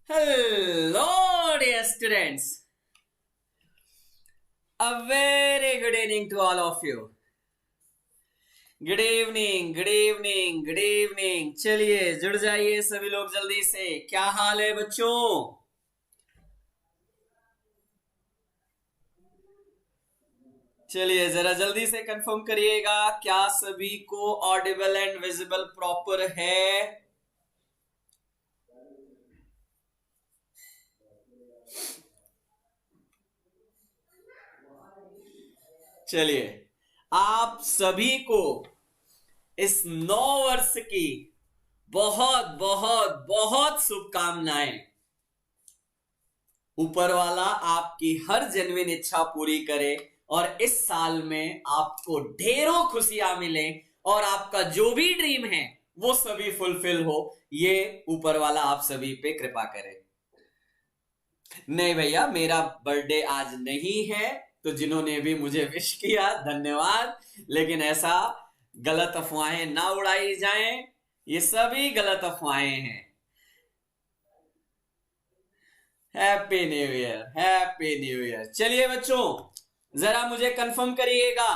Hello, dear students. A very good evening to all of you. Good evening, good evening, good evening. चलिए जुड़ जाइए सभी लोग जल्दी से. क्या हाल है बच्चों? चलिए जरा जल्दी से कंफर्म करिएगा, क्या सभी को ऑडिबल एंड विजिबल प्रॉपर है? चलिए आप सभी को इस 9 वर्ष की बहुत बहुत बहुत शुभकामनाएं. ऊपर वाला आपकी हर जेन्युइन इच्छा पूरी करे और इस साल में आपको ढेरों खुशियां मिले और आपका जो भी ड्रीम है वो सभी फुलफिल हो. ये ऊपर वाला आप सभी पे कृपा करे. नहीं भैया, मेरा बर्थडे आज नहीं है, तो जिन्होंने भी मुझे विश किया धन्यवाद, लेकिन ऐसा गलत अफवाहें ना उड़ाई जाएं. ये सभी गलत अफवाहें हैं. Happy new year, happy new year. चलिए बच्चों जरा मुझे कंफर्म करिएगा,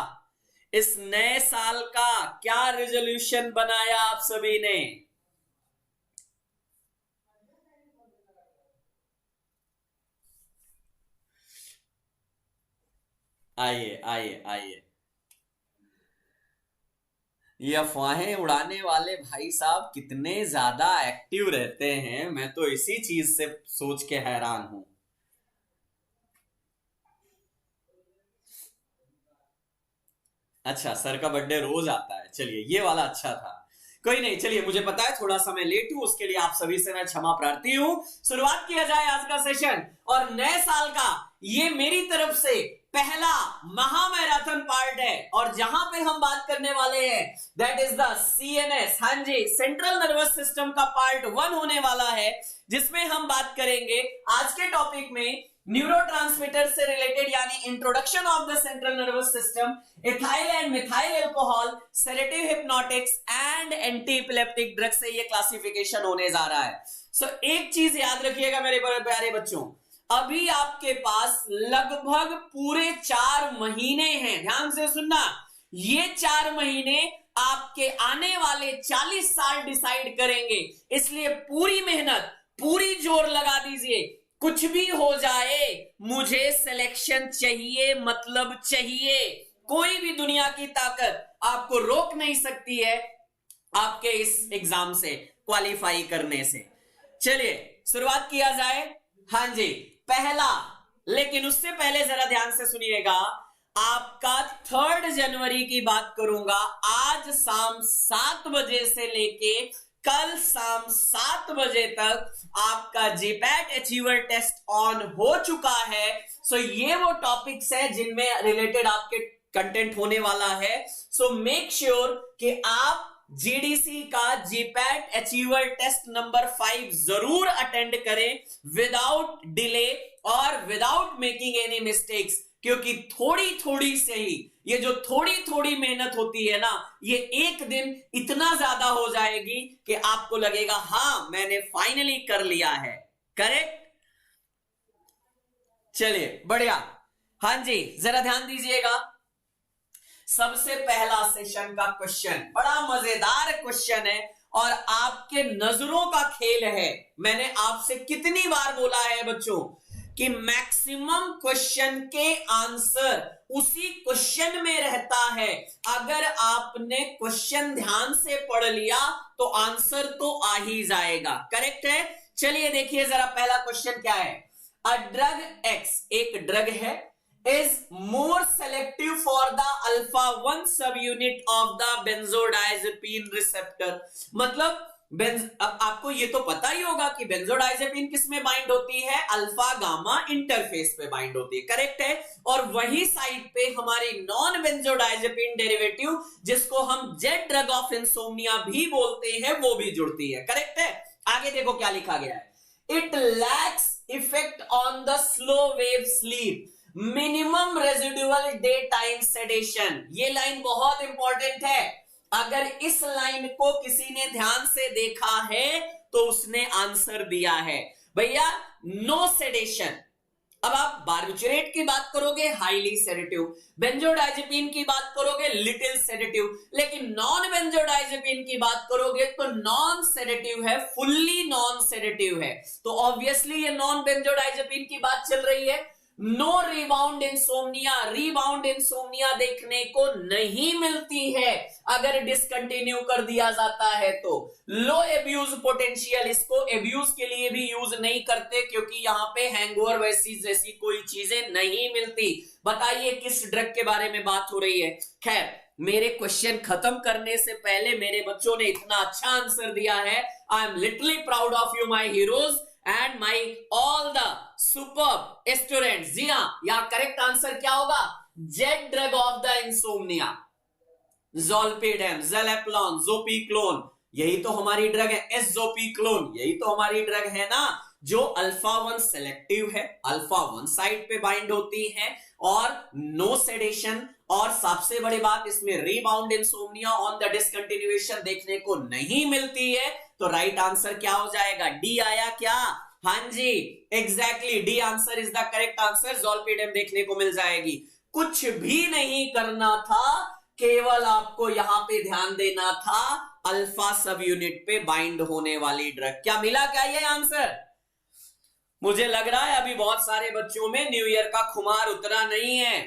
इस नए साल का क्या रेजोल्यूशन बनाया आप सभी ने? आइए आइए आइए. ये अफवाहें उड़ाने वाले भाई साहब कितने ज्यादा एक्टिव रहते हैं, मैं तो इसी चीज से सोच के हैरान हूं. अच्छा, सर का बर्थडे रोज आता है. चलिए ये वाला अच्छा था. कोई नहीं, चलिए मुझे पता है थोड़ा सा मैं लेट हूं, उसके लिए आप सभी से मैं क्षमा प्रार्थी हूं. शुरुआत किया जाए आज का सेशन. और नए साल का ये मेरी तरफ से पहला महा मैराथन पार्ट है, और जहां पे हम बात करने वाले हैं दैट इज द CNS, हाँ जी, सेंट्रल नर्वस सिस्टम का पार्ट 1 होने वाला है, जिसमें हम बात करेंगे आज के टॉपिक में न्यूरोट्रांसमीटर से रिलेटेड, यानी introduction of the central nervous system, ethyl and methyl alcohol, sedative hypnotics and anti epileptic drug से ये क्लासिफिकेशन होने जा रहा है. सो एक चीज याद रखिएगा मेरे प्यारे बच्चों, अभी आपके पास लगभग पूरे 4 महीने हैं. ध्यान से सुनना, ये 4 महीने आपके आने वाले 40 साल डिसाइड करेंगे. इसलिए पूरी मेहनत, पूरी जोर लगा दीजिए. कुछ भी हो जाए मुझे सिलेक्शन चाहिए, मतलब चाहिए. कोई भी दुनिया की ताकत आपको रोक नहीं सकती है आपके इस एग्जाम से क्वालिफाई करने से. चलिए शुरुआत किया जाए. हाँ जी, पहला, लेकिन उससे पहले जरा ध्यान से सुनिएगा, आपका 3 जनवरी की बात करूंगा. आज शाम 7 बजे से लेके कल शाम 7 बजे तक आपका जीपैट अचीवर टेस्ट ऑन हो चुका है. सो ये वो टॉपिक्स है जिनमें रिलेटेड आपके कंटेंट होने वाला है. सो मेक श्योर कि आप जीडीसी का जीपैट अचीवर टेस्ट नंबर 5 जरूर अटेंड करें विदाउट डिले और विदाउट मेकिंग एनी मिस्टेक्स, क्योंकि थोड़ी थोड़ी से ही, ये जो थोड़ी थोड़ी मेहनत होती है ना, ये एक दिन इतना ज्यादा हो जाएगी कि आपको लगेगा हाँ मैंने फाइनली कर लिया है. करेक्ट? चलिए बढ़िया. हाँ जी, जरा ध्यान दीजिएगा. सबसे पहला सेशन का क्वेश्चन बड़ा मजेदार क्वेश्चन है और आपके नजरों का खेल है. मैंने आपसे कितनी बार बोला है बच्चों कि मैक्सिमम क्वेश्चन के आंसर उसी क्वेश्चन में रहता है. अगर आपने क्वेश्चन ध्यान से पढ़ लिया तो आंसर तो आ ही जाएगा. करेक्ट है? चलिए देखिए जरा पहला क्वेश्चन क्या है. अ ड्रग X, एक ड्रग है, is more selective for the alpha 1 subunit of the benzodiazepine receptor. मतलब अब आपको ये तो पता ही होगा कि बेंजोडाइजेपिन किस में बाइंड होती है, अल्फा गामा इंटरफेस पे बाइंड होती है. करेक्ट है? और वही साइड पे हमारी नॉन बेंजोडाइजेपिन डेरिवेटिव, जिसको हम जेड ड्रग ऑफ इंसोम्निया भी बोलते हैं, वो भी जुड़ती है. करेक्ट है? आगे देखो क्या लिखा गया है. It lacks effect on the slow wave sleep, minimum residual daytime sedation. ये लाइन बहुत इंपॉर्टेंट है. अगर इस लाइन को किसी ने ध्यान से देखा है तो उसने आंसर दिया है. भैया नो सेडेशन। अब आप बार्बिचुरेट की बात करोगे हाईली सेडेटिव, बेंजोडाइजेपिन की बात करोगे लिटिल सेडेटिव, लेकिन नॉन बेंजोडाइजेपिन की बात करोगे तो नॉन सेडेटिव है, फुल्ली नॉन सेडेटिव है। तो ऑब्वियसली ये नॉन बेंजोडाइजेपिन की बात चल रही है। No rebound insomnia, rebound insomnia देखने को नहीं मिलती है अगर डिसकंटिन्यू कर दिया जाता है तो। लो एब्यूज पोटेंशियल, इसको एब्यूज के लिए भी यूज नहीं करते क्योंकि यहां पे हैंगओवर जैसी कोई चीजें नहीं मिलती। बताइए किस ड्रग के बारे में बात हो रही है। खैर, मेरे क्वेश्चन खत्म करने से पहले मेरे बच्चों ने इतना अच्छा आंसर दिया है। I am literally proud of you my heroes and my all the superb students. जी हाँ, यहां करेक्ट आंसर क्या होगा? Z drug of the insomnia, zolpidem, zaleplon, zopiclone, यही तो हमारी ड्रग है। एसज़ोपीक्लोन, यही तो हमारी ड्रग है ना, जो अल्फा 1 सेलेक्टिव है, अल्फा 1 साइड पे बाइंड होती है और नो सेडेशन, और सबसे बड़ी बात इसमें rebound insomnia on the discontinuation देखने को नहीं मिलती है। तो राइट आंसर क्या हो जाएगा? डी आया क्या? हाँ जी, exactly D answer is the correct answer. Zolpidem देखने को मिल जाएगी। कुछ भी नहीं करना था, केवल आपको यहां पे ध्यान देना था अल्फा सब यूनिट पे बाइंड होने वाली ड्रग। क्या मिला क्या ये आंसर? मुझे लग रहा है अभी बहुत सारे बच्चों में न्यू ईयर का खुमार उतरा नहीं है,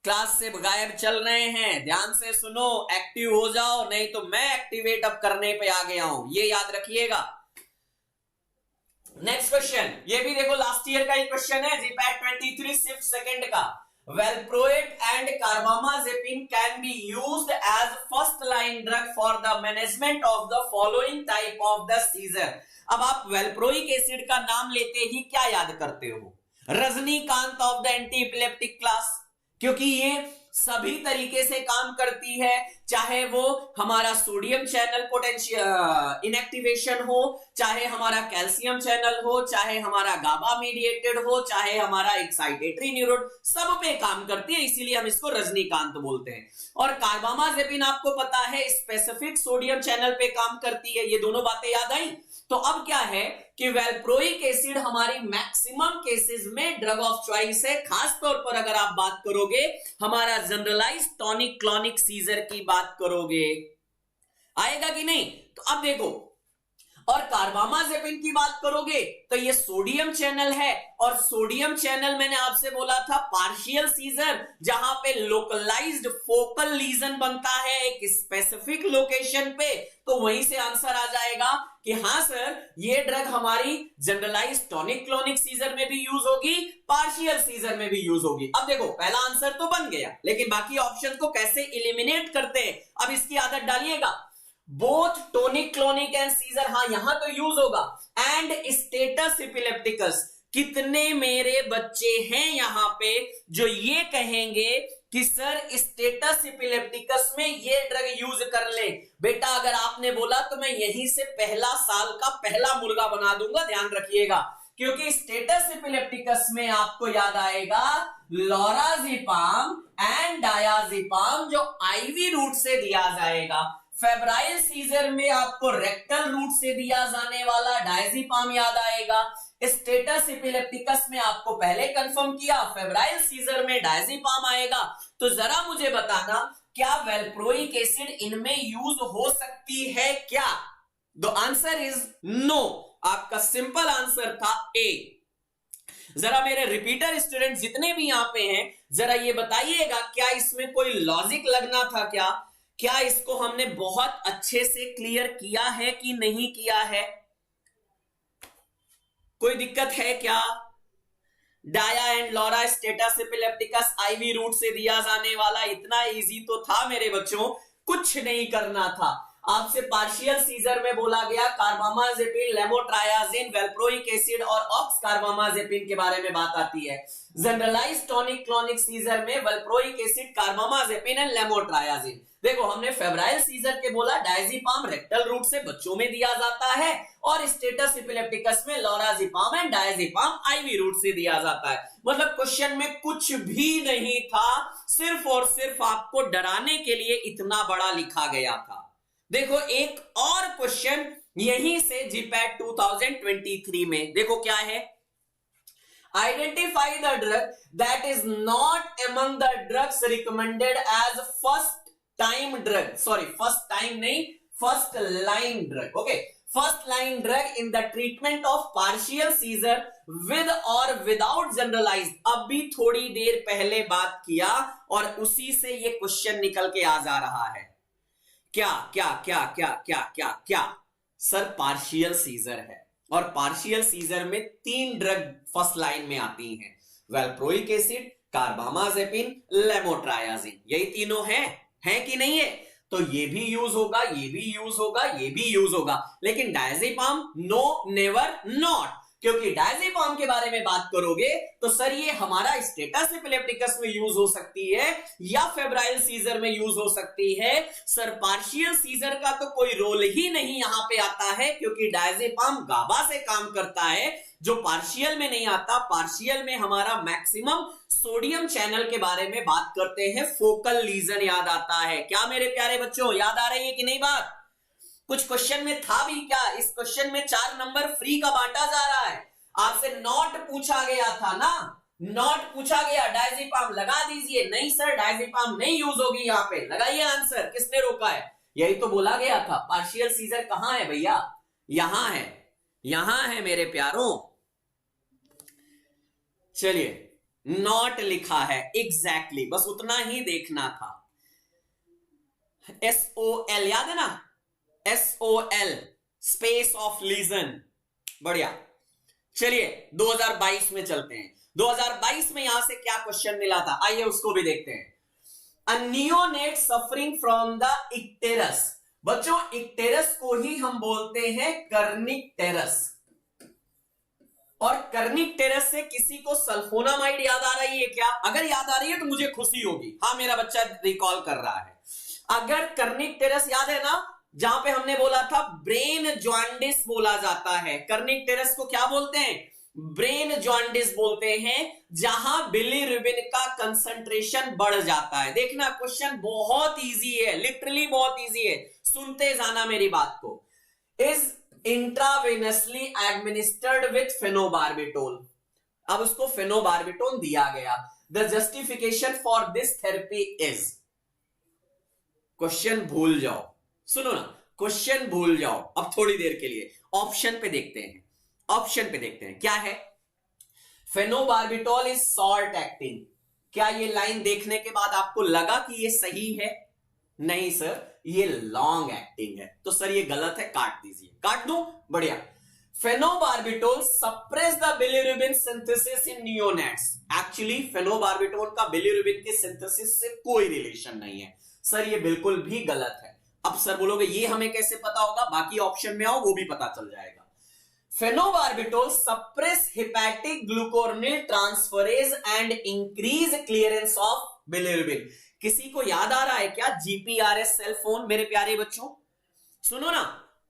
क्लास से गायब चल रहे हैं। ध्यान से सुनो, एक्टिव हो जाओ, नहीं तो मैं एक्टिवेट अब करने पे आ गया हूं, ये याद रखिएगा। नेक्स्ट क्वेश्चन, ये भी देखो लास्ट ईयर का ही क्वेश्चन है, जीपैट 23 शिफ्ट सेकंड का। Valproate and carbamazepine can be used as first line drug for the management of the following type of the seizure। अब आप वेल्प्रोइक एसिड का नाम लेते ही क्या याद करते हो? Rajinikanth of the anti epileptic class, क्योंकि ये सभी तरीके से काम करती है, चाहे वो हमारा सोडियम चैनल पोटेंशियल इनएक्टिवेशन हो, चाहे हमारा कैल्शियम चैनल हो, चाहे हमारा गाबा मीडिएटेड हो, चाहे हमारा एक्साइटेटरी न्यूरोन, सब पे काम करती है, इसीलिए हम इसको रजनीकांत बोलते हैं। और कार्बामाजेपिन आपको पता है स्पेसिफिक सोडियम चैनल पे काम करती है। ये दोनों बातें याद आई। तो अब क्या है कि वेल्प्रोइक एसिड हमारी मैक्सिमम केसेस में ड्रग ऑफ चॉइस है। खास तौर पर अगर आप बात करोगे हमारा जनरलाइज टॉनिक क्लॉनिक सीजर की बात करोगे, आएगा कि नहीं? तो अब देखो, और कार्बामाजेपिन की बात करोगे तो ये सोडियम चैनल है, और सोडियम चैनल मैंने आपसे बोला था पार्शियल सीजर, जहां पे लोकलाइज्ड फोकल लीजन बनता है एक स्पेसिफिक लोकेशन पे। तो वहीं से आंसर आ जाएगा कि हाँ सर, ये ड्रग हमारी जनरलाइज टॉनिक क्लोनिक सीजर में भी यूज होगी, पार्शियल सीजर में भी यूज होगी। अब देखो, पहला आंसर तो बन गया, लेकिन बाकी ऑप्शन को कैसे एलिमिनेट करते हैं, अब इसकी आदत डालिएगा। Both tonic clonic and seizure, हाँ यहां तो यूज होगा, एंड स्टेटस इपिलेप्टिकस। कितने मेरे बच्चे हैं यहां पे जो ये कहेंगे कि सर स्टेटस इपिलेप्टिकस में ये ड्रग यूज कर ले? बेटा अगर आपने बोला तो मैं यहीं से पहला साल का पहला मुर्गा बना दूंगा, ध्यान रखिएगा, क्योंकि स्टेटस इपिलेप्टिकस में आपको याद आएगा लोराजिपाम एंड डायाजिपाम जो आईवी रूट से दिया जाएगा। फेब्राइल सीजर में आपको रेक्टल रूट से दिया जाने वाला डायजिपाम याद आएगा। स्टेटस इपिलेप्टिकस में आपको पहले कंफर्म किया, फेब्राइल सीजर में डायजिपाम आएगा। तो जरा मुझे बताना, क्या वेल्प्रोइक एसिड इनमें यूज हो सकती है क्या? The answer is no. आपका सिंपल आंसर था ए। जरा मेरे रिपीटर स्टूडेंट जितने भी यहां पे हैं, जरा ये बताइएगा, क्या इसमें कोई लॉजिक लगना था क्या? क्या इसको हमने बहुत अच्छे से क्लियर किया है कि नहीं किया है? कोई दिक्कत है क्या? Dia and lora status epilepticus IV route से दिया जाने वाला, इतना इजी तो था मेरे बच्चों, कुछ नहीं करना था। आपसे पार्शियल सीजर में बोला गया कार्बामाजेपिन, लेवोट्रायाजिन, वेल्प्रोइक एसिड और ऑक्स कार्बामाजेपिन के बारे में बात आती है। जनरलाइज्ड टॉनिक क्लॉनिक सीजर में वेल्प्रोइक एसिड, कार्बामाजेपिन एंड लेवोट्रायाजिन। देखो, हमने फेब्राइल सीजर के बोला डायजिपाम रेक्टल रूट से बच्चों में दिया जाता है, और स्टेटस इपिलेप्टिकस में लोराजिपाम एंड डायजिपाम आईवी रूट से दिया जाता है। मतलब क्वेश्चन में कुछ भी नहीं था, सिर्फ और सिर्फ आपको डराने के लिए इतना बड़ा लिखा गया था। देखो, एक और क्वेश्चन यहीं से जीपैट 2023 में देखो क्या है, identify the drug that is not among the drugs recommended as first time drug, sorry first time नहीं, first line drug, okay, first line drug in the treatment of partial seizure with और without generalized. अभी थोड़ी देर पहले बात किया और उसी से ये क्वेश्चन निकल के आ जा रहा है। क्या क्या क्या क्या क्या क्या क्या सर, पार्शियल सीजर है और पार्शियल सीजर में 3 ड्रग फर्स्ट लाइन में आती हैं, वेल्प्रोइक एसिड, कार्बामाजेपिन, लेमोट्रायाजिन, यही तीनों हैं कि नहीं है? तो ये भी यूज होगा, ये भी यूज होगा, ये भी यूज होगा, लेकिन डायजेपाम नो, नेवर, नॉट। क्योंकि डायजेपाम के बारे में बात करोगे तो सर ये हमारा स्टेटस एपिलेप्टिकस में यूज हो सकती है या फेब्राइल सीजर में यूज हो सकती है। सर पार्शियल सीजर का तो कोई रोल ही नहीं यहां पे आता है, क्योंकि डायजेपाम गाबा से काम करता है, जो पार्शियल में नहीं आता। पार्शियल में हमारा मैक्सिमम सोडियम चैनल के बारे में बात करते हैं, फोकल लीजन याद आता है क्या मेरे प्यारे बच्चों? याद आ रही है कि नहीं बात? कुछ क्वेश्चन में था भी क्या? इस क्वेश्चन में 4 नंबर फ्री का बांटा जा रहा है। आपसे नॉट पूछा गया था ना, नॉट पूछा गया, डायजेपाम लगा दीजिए। नहीं सर डायजेपाम नहीं यूज होगी यहां पे, लगाइए आंसर। किसने रोका है? यही तो बोला गया था। पार्शियल सीजर कहां है भैया? यहां है, यहां है मेरे प्यारों। चलिए नॉट लिखा है एग्जैक्टली, बस उतना ही देखना था। SOL याद है ना, SOL स्पेस ऑफ लीजन, बढ़िया। चलिए 2022 में चलते हैं। 2022 में यहां से क्या क्वेश्चन मिला था, आइए उसको भी देखते हैं। A neonate suffering from the icterus. बच्चों इक्टेरस को ही हम बोलते हैं कर्निकटेरस, और कर्निकटेरस से किसी को सल्फोनामाइड याद आ रही है क्या? अगर याद आ रही है तो मुझे खुशी होगी। हाँ मेरा बच्चा रिकॉल कर रहा है। अगर कर्निकटेरस याद है ना, जहां पे हमने बोला था ब्रेन जॉन्डिस बोला जाता है। कर्निकटेरस को क्या बोलते हैं? ब्रेन जॉन्डिस बोलते हैं, जहां बिलीरुबिन का कंसंट्रेशन बढ़ जाता है। देखना क्वेश्चन बहुत इजी है, लिटरली बहुत इजी है, सुनते जाना मेरी बात को। Is intravenously administered with phenobarbital. अब उसको फेनोबार्बिटोल दिया गया। The justification for this therapy is, question भूल जाओ, सुनो ना, क्वेश्चन भूल जाओ अब थोड़ी देर के लिए। ऑप्शन पे देखते हैं, ऑप्शन पे देखते हैं क्या है। फेनोबार्बिटोल इज शॉर्ट एक्टिंग। क्या ये लाइन देखने के बाद आपको लगा कि ये सही है? नहीं सर ये लॉन्ग एक्टिंग है। तो सर ये गलत है, काट दीजिए। काट दो, बढ़िया। Phenobarbital suppress the bilirubin synthesis in neonates. Actually phenobarbital का बिलिरुबिन के सिंथेसिस से कोई रिलेशन नहीं है। सर ये बिल्कुल भी गलत है। अब सर बोलोगे ये हमें कैसे पता होगा? बाकी ऑप्शन में आओ वो भी पता चल जाएगा। Phenobarbital suppress hepatic glucuronyl transferase and increase clearance of bilirubin. किसी को याद आ रहा है क्या GPRS सेल फोन? मेरे प्यारे बच्चों सुनो ना,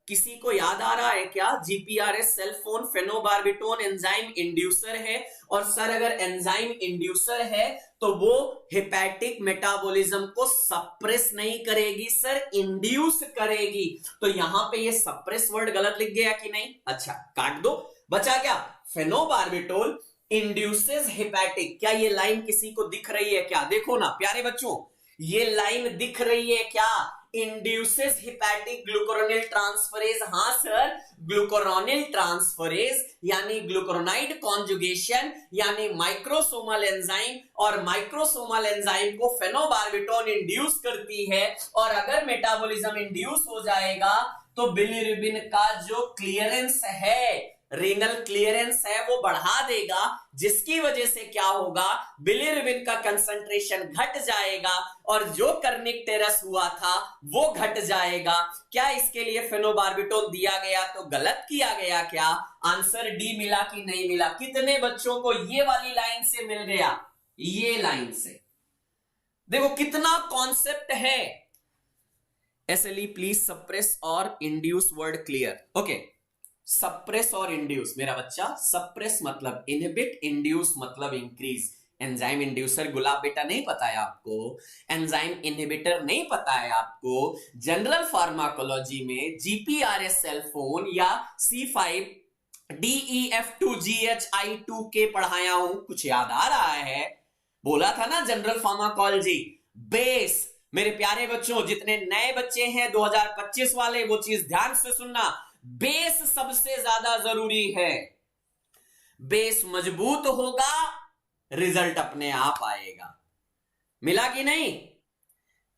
किसी को याद आ रहा है क्या GPRS cell phone phenobarbital enzyme inducer है? और सर अगर एंजाइम इंड्यूसर है तो वो हेपेटिक मेटाबॉलिज्म को सप्रेस नहीं करेगी सर, इंड्यूस करेगी। तो यहां पे ये सप्रेस वर्ड गलत लिख गया कि नहीं? अच्छा काट दो, बचा क्या? फेनोबार्बिटोल इंड्यूसेस हेपेटिक। क्या ये लाइन किसी को दिख रही है क्या? देखो ना प्यारे बच्चों, ये लाइन दिख रही है क्या? Induces hepatic glucuronyl transferase. हाँ सर, ग्लूकोरोनिल ट्रांसफरेज यानी ग्लूकोरोनाइड कॉन्जुगेशन यानी माइक्रोसोमल एंजाइम, और माइक्रोसोमल एंजाइम को फेनोबार्बिटोल इंड्यूस करती है। और अगर मेटाबॉलिज्म इंड्यूस हो जाएगा तो बिलिरुबिन का जो क्लियरेंस है, रीनल क्लियरेंस है, वो बढ़ा देगा, जिसकी वजह से क्या होगा? बिलिरुबिन का कंसंट्रेशन घट जाएगा और जो कर्निकटेरस हुआ था वो घट जाएगा। क्या इसके लिए फेनोबार्बिटोल दिया गया तो गलत किया गया क्या? आंसर डी मिला कि नहीं मिला? कितने बच्चों को ये वाली लाइन से मिल गया? ये लाइन से देखो कितना कॉन्सेप्ट है। SLE प्लीज सप्रेस और induce word clear. Okay, suppress और इंड्यूस मेरा बच्चा, सप्रेस मतलब इनहिबिट, इंड्यूस मतलब इंक्रीज। एंजाइम इंड्यूसर गुलाब बेटा नहीं पता है आपको, एंजाइम इनहिबिटर नहीं पता है आपको, जनरल फार्माकोलॉजी में जीपीआरएस सेल फोन या C5DEF2GHI2K पढ़ाया हूं, कुछ याद आ रहा है? बोला था ना जनरल फार्माकोलॉजी बेस। मेरे प्यारे बच्चों, जितने नए बच्चे हैं 2025 वाले, वो चीज ध्यान से सुनना, बेस सबसे ज्यादा जरूरी है। बेस मजबूत होगा, रिजल्ट अपने आप आएगा। मिला कि नहीं?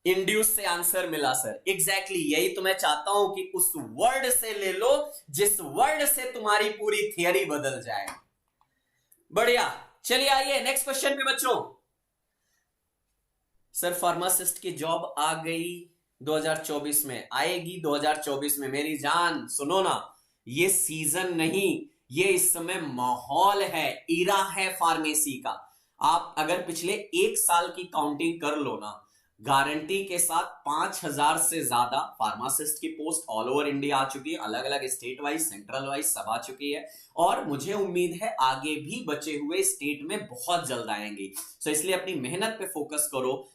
इंड्यूस से आंसर मिला सर, एग्जैक्टली यही तो मैं चाहता हूं कि उस वर्ड से ले लो जिस वर्ड से तुम्हारी पूरी थियरी बदल जाए। बढ़िया, चलिए आइए नेक्स्ट क्वेश्चन पे बच्चों। सर फार्मासिस्ट की जॉब आ गई 2024 में, आएगी 2024 में। मेरी जान सुनो ना, ये सीजन नहीं, ये इस समय माहौल है, इरा है फार्मेसी का। आप अगर पिछले एक साल की काउंटिंग कर लो ना, गारंटी के साथ 5000 से ज्यादा फार्मासिस्ट की पोस्ट ऑल ओवर इंडिया आ चुकी है, अलग अलग स्टेट वाइज, सेंट्रल वाइज सब आ चुकी है, और मुझे उम्मीद है आगे भी बचे हुए स्टेट में बहुत जल्द आएंगी। सो इसलिए अपनी मेहनत पे फोकस करो,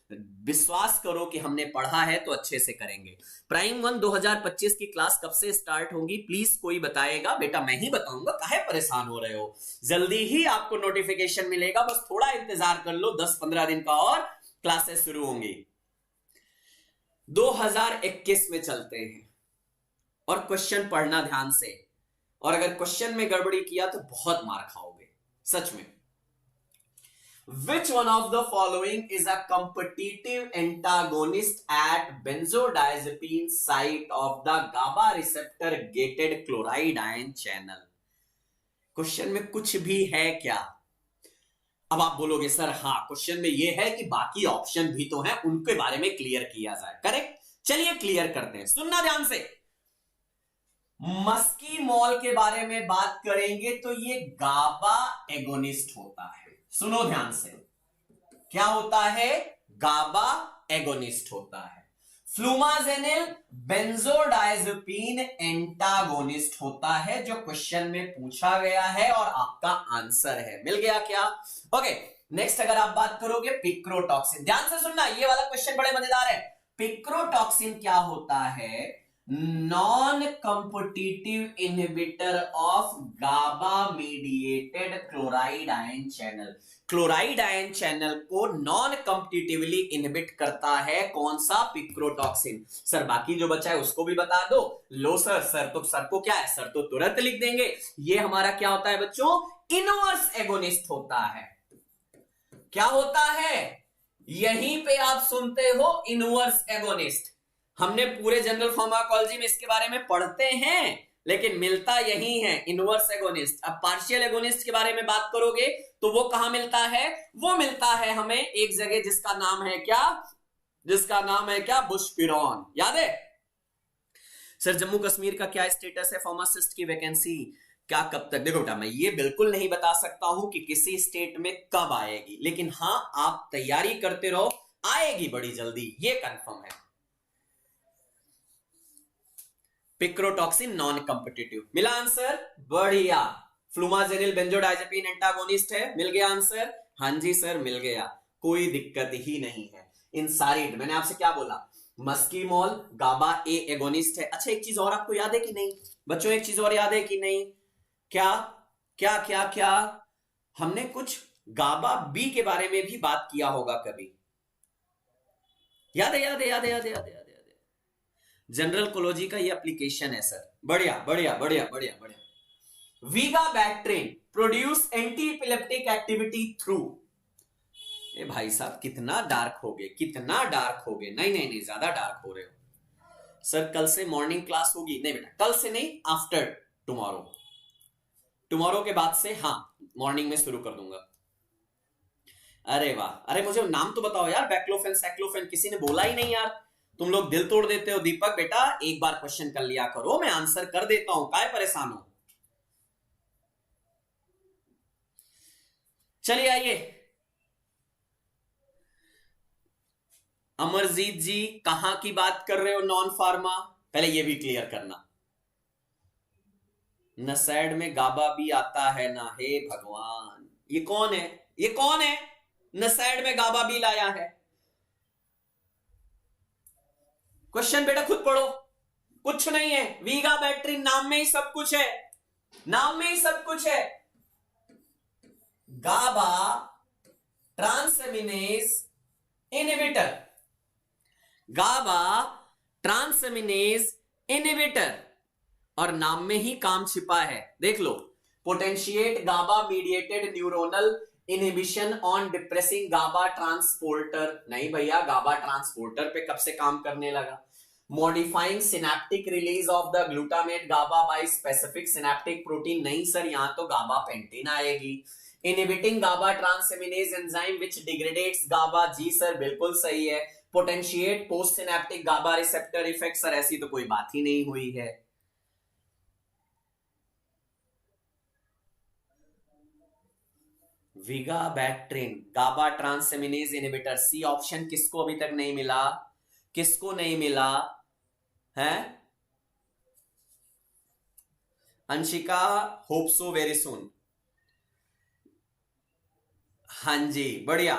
विश्वास करो कि हमने पढ़ा है तो अच्छे से करेंगे। प्राइम 1 2025 की क्लास कब से स्टार्ट होंगी प्लीज कोई बताएगा? बेटा मैं ही बताऊंगा, काहे परेशान हो रहे हो, जल्दी ही आपको नोटिफिकेशन मिलेगा, बस थोड़ा इंतजार कर लो, 10-15 दिन का और क्लासेस शुरू होंगी। 2021 में चलते हैं और क्वेश्चन पढ़ना ध्यान से, और अगर क्वेश्चन में गड़बड़ी किया तो बहुत मार खाओगे सच में। Which one of the following is a competitive antagonist at benzodiazepine site of the GABA receptor gated chloride ion channel? Question में कुछ भी है क्या? अब आप बोलोगे सर हाँ, क्वेश्चन में ये है कि बाकी ऑप्शन भी तो हैं, उनके बारे में क्लियर किया जाए। करेक्ट, चलिए क्लियर करते हैं, सुनना ध्यान से। मस्कीमोल के बारे में बात करेंगे तो ये गाबा एगोनिस्ट होता है। सुनो ध्यान से, क्या होता है? गाबा एगोनिस्ट होता है। फ्लूमाजेनिल बेंजोडाइजेपिन एंटागोनिस्ट होता है, जो क्वेश्चन में पूछा गया है और आपका आंसर है। मिल गया क्या? ओके, नेक्स्ट अगर आप बात करोगे पिक्रोटॉक्सिन, ध्यान से सुनना, ये वाला क्वेश्चन बड़े मजेदार है। पिक्रोटॉक्सिन क्या होता है? Non competitive inhibitor of GABA mediated chloride ion channel. Chloride ion channel को नॉन कॉम्पिटिटिवली इनहिबिट करता है कौन सा? पिक्रोटॉक्सिन। सर बाकी जो बचा है उसको भी बता दो। लो सर, सर को क्या है? सर तो तुरंत लिख देंगे। ये हमारा क्या होता है बच्चों? इनवर्स एगोनिस्ट होता है। क्या होता है? यहीं पे आप सुनते हो इनवर्स एगोनिस्ट। हमने पूरे जनरल फार्माकोलॉजी में इसके बारे में पढ़ते हैं, लेकिन मिलता यही है, इनवर्स एगोनिस्ट। अब पार्शियल एगोनिस्ट के बारे में बात करोगे तो वो कहां मिलता है? वो मिलता है हमें एक जगह जिसका नाम है क्या? जिसका नाम है क्या? बुशपीरॉन। याद है? सर जम्मू कश्मीर का क्या स्टेटस है फार्मासिस्ट की वैकेंसी? क्या कब तक? देखो बेटा, मैं ये बिल्कुल नहीं बता सकता हूं कि किसी स्टेट में कब आएगी, लेकिन हां आप तैयारी करते रहो, आएगी बड़ी जल्दी, ये कंफर्म है। पिक्रोटॉक्सिन नॉन कॉम्पिटिटिव। मिला आंसर? बढ़िया। फ्लूमाजेनिल बेंजोडाइजेपिन एंटागोनिस्ट है। मिल गया आंसर? हाँ जी सर मिल गया, कोई दिक्कत ही नहीं है। इन सारी, मैंने आपसे क्या बोला? मस्कीमोल गाबा ए एगोनिस्ट है। अच्छा एक चीज और आपको याद है कि नहीं बच्चों? एक चीज और याद है कि नहीं? क्या क्या क्या क्या? हमने कुछ गाबा बी के बारे में भी बात किया होगा कभी। याद है? याद है? याद है? याद है? याद है? याद है? जनरल कोलॉजी का ये एप्लीकेशन है सर। बढ़िया बढ़िया बढ़िया बढ़िया बढ़िया। Vigabatrin produce anti epileptic activity through. ए भाई साहब कितना डार्क हो गए, कितना डार्क हो गए। नहीं नहीं नहीं, ज्यादा डार्क हो रहे हो सर। कल से मॉर्निंग क्लास होगी? नहीं बेटा कल से नहीं, आफ्टर टुमारो। टुमारो के बाद से हाँ मॉर्निंग में शुरू कर दूंगा। अरे वाह, अरे मुझे नाम तो बताओ यार, बैक्लोफेन सैक्लोफेन किसी ने बोला ही नहीं यार। तुम लोग दिल तोड़ देते हो। दीपक बेटा एक बार क्वेश्चन कर लिया करो, मैं आंसर कर देता हूं, काहे परेशान हो? चलिए आइए। अमरजीत जी कहां की बात कर रहे हो? नॉन फार्मा, पहले ये भी क्लियर करना। नसैड में गाबा भी आता है ना? हे भगवान, ये कौन है? ये कौन है? नसैड में गाबा भी लाया है। क्वेश्चन बेटा खुद पढ़ो, कुछ नहीं है, वीगाबैट्रिन नाम में ही सब कुछ है, नाम में ही सब कुछ है। GABA transaminase inhibitor, GABA transaminase inhibitor, और नाम में ही काम छिपा है। देख लो, potentiate GABA mediated neuronal inhibition on depressing GABA transporter. नहीं भैया, गाबा ट्रांसपोर्टर पे कब से काम करने लगा। Modifying synaptic release of the glutamate GABA by specific synaptic protein. नहीं सर, यहां तो गाबा पेंटिन आएगी। Inhibiting GABA transaminase enzyme which degradates GABA. जी सर, बिल्कुल सही है। Potentiate post synaptic GABA receptor effect. Sir ऐसी तो कोई बात ही नहीं हुई है। Vigabatrin GABA transaminase inhibitor, C option किसको अभी तक नहीं मिला, किसको नहीं मिला है? Anshika, hope so very soon. हाँ जी, बढ़िया।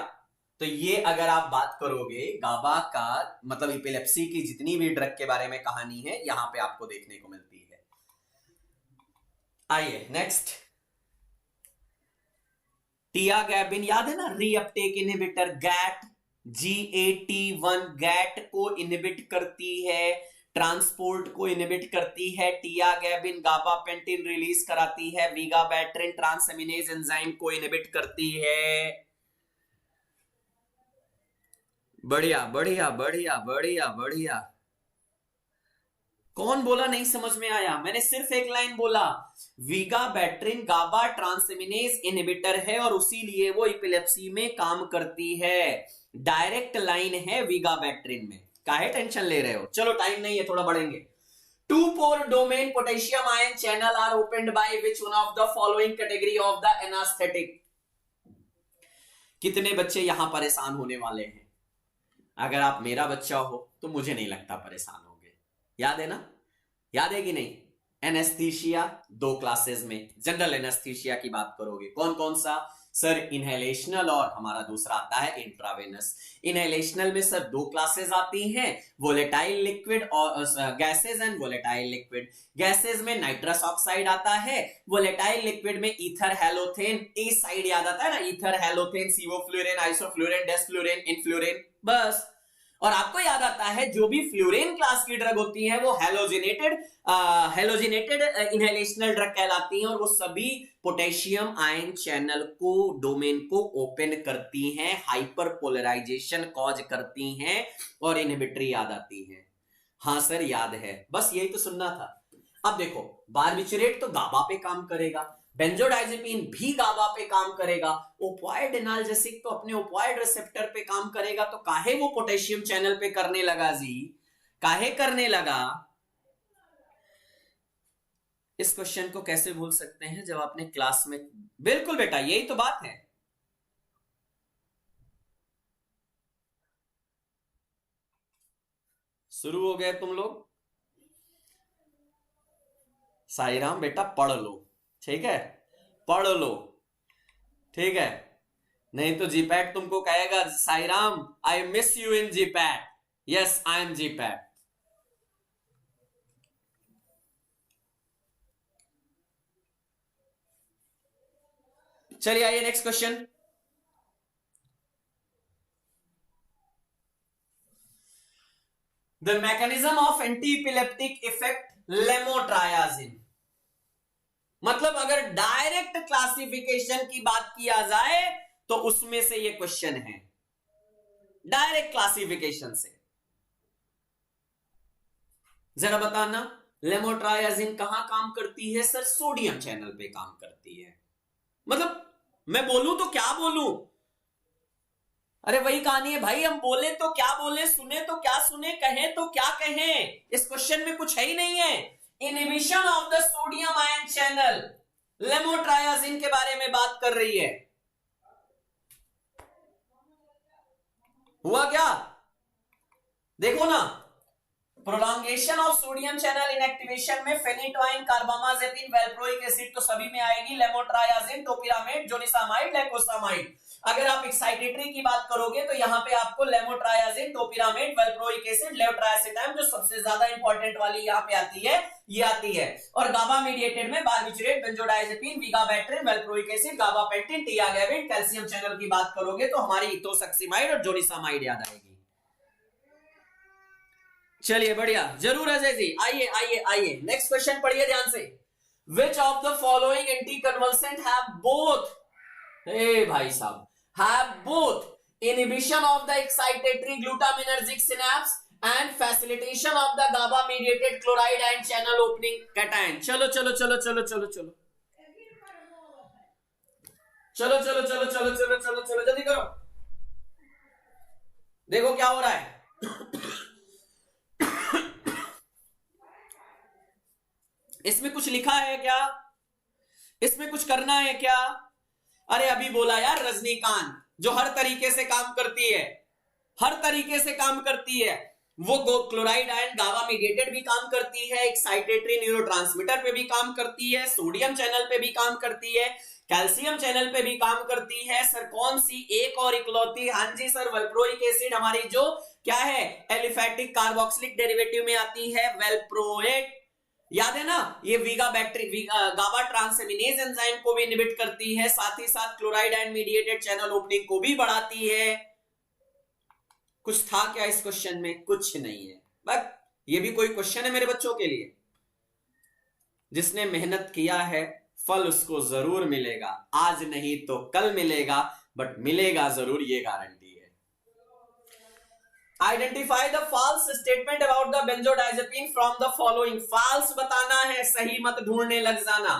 तो ये अगर आप बात करोगे गाबा का मतलब इपिलेप्सी की जितनी भी ड्रग के बारे में कहानी है, यहां पे आपको देखने को मिलती है। आइए नेक्स्ट, टियागैबिन याद है ना, reuptake inhibitor GAT, GAT1 GAT को इनहिबिट करती है, ट्रांसपोर्ट को इनहिबिट करती है। टियागैबिन गाबापेंटिन रिलीज कराती है, वीगाबैट्रिन ट्रांसएमिनेज एंजाइम को इनहिबिट करती है। बढ़िया बढ़िया बढ़िया बढ़िया बढ़िया। कौन बोला नहीं समझ में आया? मैंने सिर्फ एक लाइन बोला, वीगाबैट्रिन गाबा ट्रांसएमिनेज इनहिबिटर है और उसीलिए वो इपिलेप्सी में काम करती है। डायरेक्ट लाइन है वीगाबैट्रिन में, काहे टेंशन ले रहे हो? चलो टाइम नहीं है, थोड़ा बढ़ेंगे। 2-pore domain potassium ion channel are opened by which one of the following category of the anesthetic? कितने बच्चे यहां परेशान होने वाले हैं? अगर आप मेरा बच्चा हो तो मुझे नहीं लगता परेशान होंगे। याद है ना, याद है कि नहीं? एनेस्थीसिया 2 क्लासेस में, जनरल एनेस्थीसिया की बात करोगे, कौन कौन सा? सर इनहेलेशनल और हमारा दूसरा आता है इंट्रावेनस। इनहेलेशनल में सर 2 क्लासेस आती हैं, वोलेटाइल लिक्विड और gases and volatile liquid. Gases में नाइट्रस ऑक्साइड आता है, वोलेटाइल लिक्विड में ईथर हेलोथेन, ए साइड याद आता है ना, ईथर हेलोथेन, सीवोफ्लूरेन, आइसोफ्लूरेन, डेसफ्लूरेन, इनफ्लूरेन, बस। और आपको याद आता है जो भी फ्लोरीन क्लास की ड्रग होती है वो हेलोजिनेटेड इनहेलेशनल ड्रग कहलाती हैं, और वो सभी पोटेशियम आयन चैनल को डोमेन को ओपन करती हैं, हाइपर पोलराइजेशन कॉज करती हैं और इनहिबिटरी याद आती है। हाँ सर याद है, बस यही तो सुनना था। अब देखो, बारबिचुरेट तो गाबा पे काम करेगा, बेंजोडाइजेपिन भी गाबा पे काम करेगा, ओपॉइड एनाल्जेसिक तो अपने ओपॉइड रिसेप्टर पे काम करेगा, तो काहे वो पोटेशियम चैनल पे करने लगा जी? काहे करने लगा? इस क्वेश्चन को कैसे भूल सकते हैं जब आपने क्लास में, बिल्कुल बेटा यही तो बात है। शुरू हो गए तुम लोग। साईराम बेटा पढ़ लो, ठीक है, पढ़ लो, ठीक है, नहीं तो जीपैट तुमको कहेगा Sairam I miss you in GPAT. Yes I am GPAT. चलिए आइए next question. The mechanism of anti epileptic effect lamotrigine. मतलब अगर डायरेक्ट क्लासिफिकेशन की बात किया जाए तो उसमें से ये क्वेश्चन है, डायरेक्ट क्लासिफिकेशन से। जरा बताना, लेमोट्रायाजिन कहां काम करती है? सर सोडियम चैनल पे काम करती है। मतलब मैं बोलूं तो क्या बोलूं? अरे वही कहानी है भाई, हम बोले तो क्या बोले, सुने तो क्या सुने, कहें तो क्या कहें, इस क्वेश्चन में कुछ है ही नहीं है। Inhibition of the sodium ion channel, lamotrigine के बारे में बात कर रही है। हुआ क्या? देखो ना, prolongation of sodium channel inactivation में फेनिटोइन, कार्बामाजेपिन, वैल्प्रोइक एसिड तो सभी में आएगी, लेमोट्रायाजिन, टोपिरामेट, जोनिसामाइड, लाइकोसामाइड। अगर आप एक्साइटेटरी की बात करोगे तो यहाँ पे आपको लेवोट्रायाजिन, टोपिरामेट, वेल्प्रोइक एसिड, लेवोट्रायासिटाम जो सबसे ज्यादा इंपॉर्टेंट वाली यहाँ पे आती है, ये आती है। और गाबा मीडिएटेड में barbiturate, benzodiazepine, vigabatrin, valproic acid, gabapentin, tiagabine. Calcium channel की बात करोगे तो हमारी इथोसक्सीमाइड और जोनिसामाइड याद आएगी। चलिए बढ़िया, जरूर अजय जी, आइए आइए आइए, नेक्स्ट क्वेश्चन पढ़िए ध्यान से। Which of the following anticonvulsant have both, भाई साहब, have both inhibition of the excitatory glutaminergic synapse and facilitation of the GABA mediated chloride ion channel opening cation? चलो चलो चलो चलो चलो चलो चलो चलो चलो चलो चलो चलो चलो जल्दी करो, देखो क्या हो रहा है। इसमें कुछ लिखा है क्या? इसमें कुछ करना है क्या? अरे अभी बोला यार रजनीकांत, जो हर तरीके से काम करती है, हर तरीके से काम करती है। वो क्लोराइड आयन गाबा मीडिएटेड भी काम करती है, एक्साइटेटरी न्यूरोट्रांसमीटर पे भी काम करती है, सोडियम चैनल पे भी काम करती है, कैल्शियम चैनल पे भी काम करती है। सर कौन सी एक और इकलौती? हाँ जी सर, वेल्प्रोइक एसिड हमारी जो क्या है, एलिफैटिक कार्बोक्सिलिक डेरिवेटिव में आती है, वेल्प्रोएट, याद है ना। ये गाबा ट्रांसएमिनेज एंजाइम को भी इनहिबिट करती है, साथ ही साथ chloride ion mediated channel opening को भी बढ़ाती है। कुछ था क्या इस क्वेश्चन में? कुछ नहीं है, बट ये भी कोई क्वेश्चन है मेरे बच्चों के लिए? जिसने मेहनत किया है फल उसको जरूर मिलेगा, आज नहीं तो कल मिलेगा, बट मिलेगा जरूर, ये गारंटी है। Identify the false statement about the benzodiazepine from the following. False बताना है, सही मत ढूंढने लग जाना।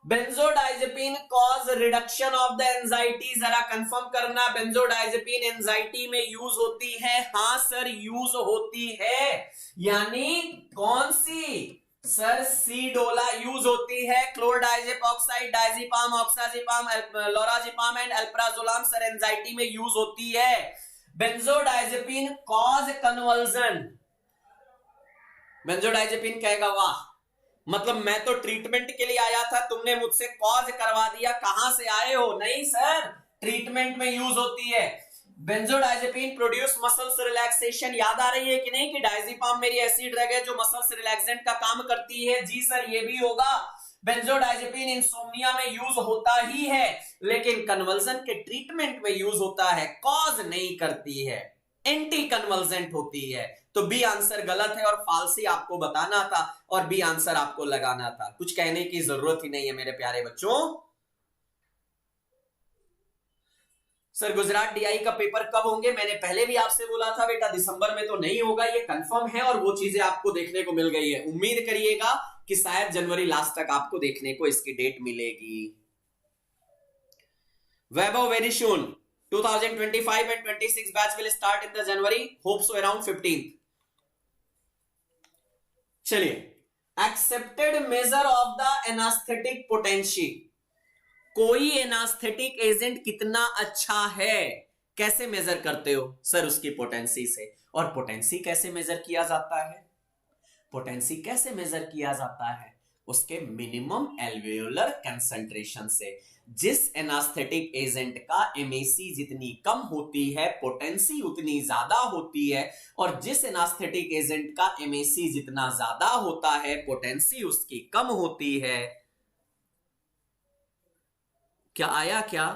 Benzodiazepine cause reduction of the anxiety, जरा कंफर्म करना, बेंजोडाइजेपिन एंजाइटी में यूज होती है? हाँ सर यूज होती है। यानी कौन सी? सर सी-डोला यूज होती है। क्लोरडाइजेपॉक्साइड, डायजीपाम, ऑक्साजीपाम, लोराजीपाम एंड अल्प्राजोलाम सर एंजाइटी में यूज होती है। Benzodiazepine cause conversion. बेंजोडाइजेपिन कहेगा वाह, मतलब मैं तो ट्रीटमेंट के लिए आया था, तुमने मुझसे कॉज करवा दिया, कहां से आए हो? नहीं सर, ट्रीटमेंट में यूज होती है। बेंजोडाइजेपिन प्रोड्यूस मसल्स रिलैक्सेशन, याद आ रही है कि नहीं कि डायजीपाम मेरी ऐसी ड्रग है जो मसल्स रिलैक्सेंट का काम करती है? जी सर, ये भी होगा। बेंजोडाइजेपिन इंसोम्निया में यूज होता ही है, लेकिन कन्वर्जन के ट्रीटमेंट में यूज होता है, कॉज नहीं करती है, एंटी कन्वर्जेंट होती है। तो बी आंसर गलत है और फालसी आपको बताना था और बी आंसर आपको लगाना था। कुछ कहने की जरूरत ही नहीं है मेरे प्यारे बच्चों। सर गुजरात डीआई का पेपर कब होंगे? मैंने पहले भी आपसे बोला था बेटा, दिसंबर में तो नहीं होगा, ये कंफर्म है और वो चीजें आपको देखने को मिल गई है। उम्मीद करिएगा कि शायद जनवरी लास्ट तक आपको देखने को इसकी डेट मिलेगी। वैभव very soon 2025 and 26 batch will start in the January, hope so around 15th। चलिए, accepted measure of the anesthetic potency। कोई एनास्थेटिक एजेंट कितना अच्छा है, कैसे मेजर करते हो? सर उसकी पोटेंसी से। और पोटेंसी कैसे मेजर किया जाता है? पोटेंसी कैसे मेजर किया जाता है? उसके मिनिमम एल्वेओलर कंसंट्रेशन से। जिस एनास्थेटिक एजेंट का एमएसी जितनी कम होती है, पोटेंसी उतनी ज्यादा होती है, और जिस एनास्थेटिक एजेंट का एमएसी जितना ज्यादा होता है, पोटेंसी उसकी कम होती है। क्या आया? क्या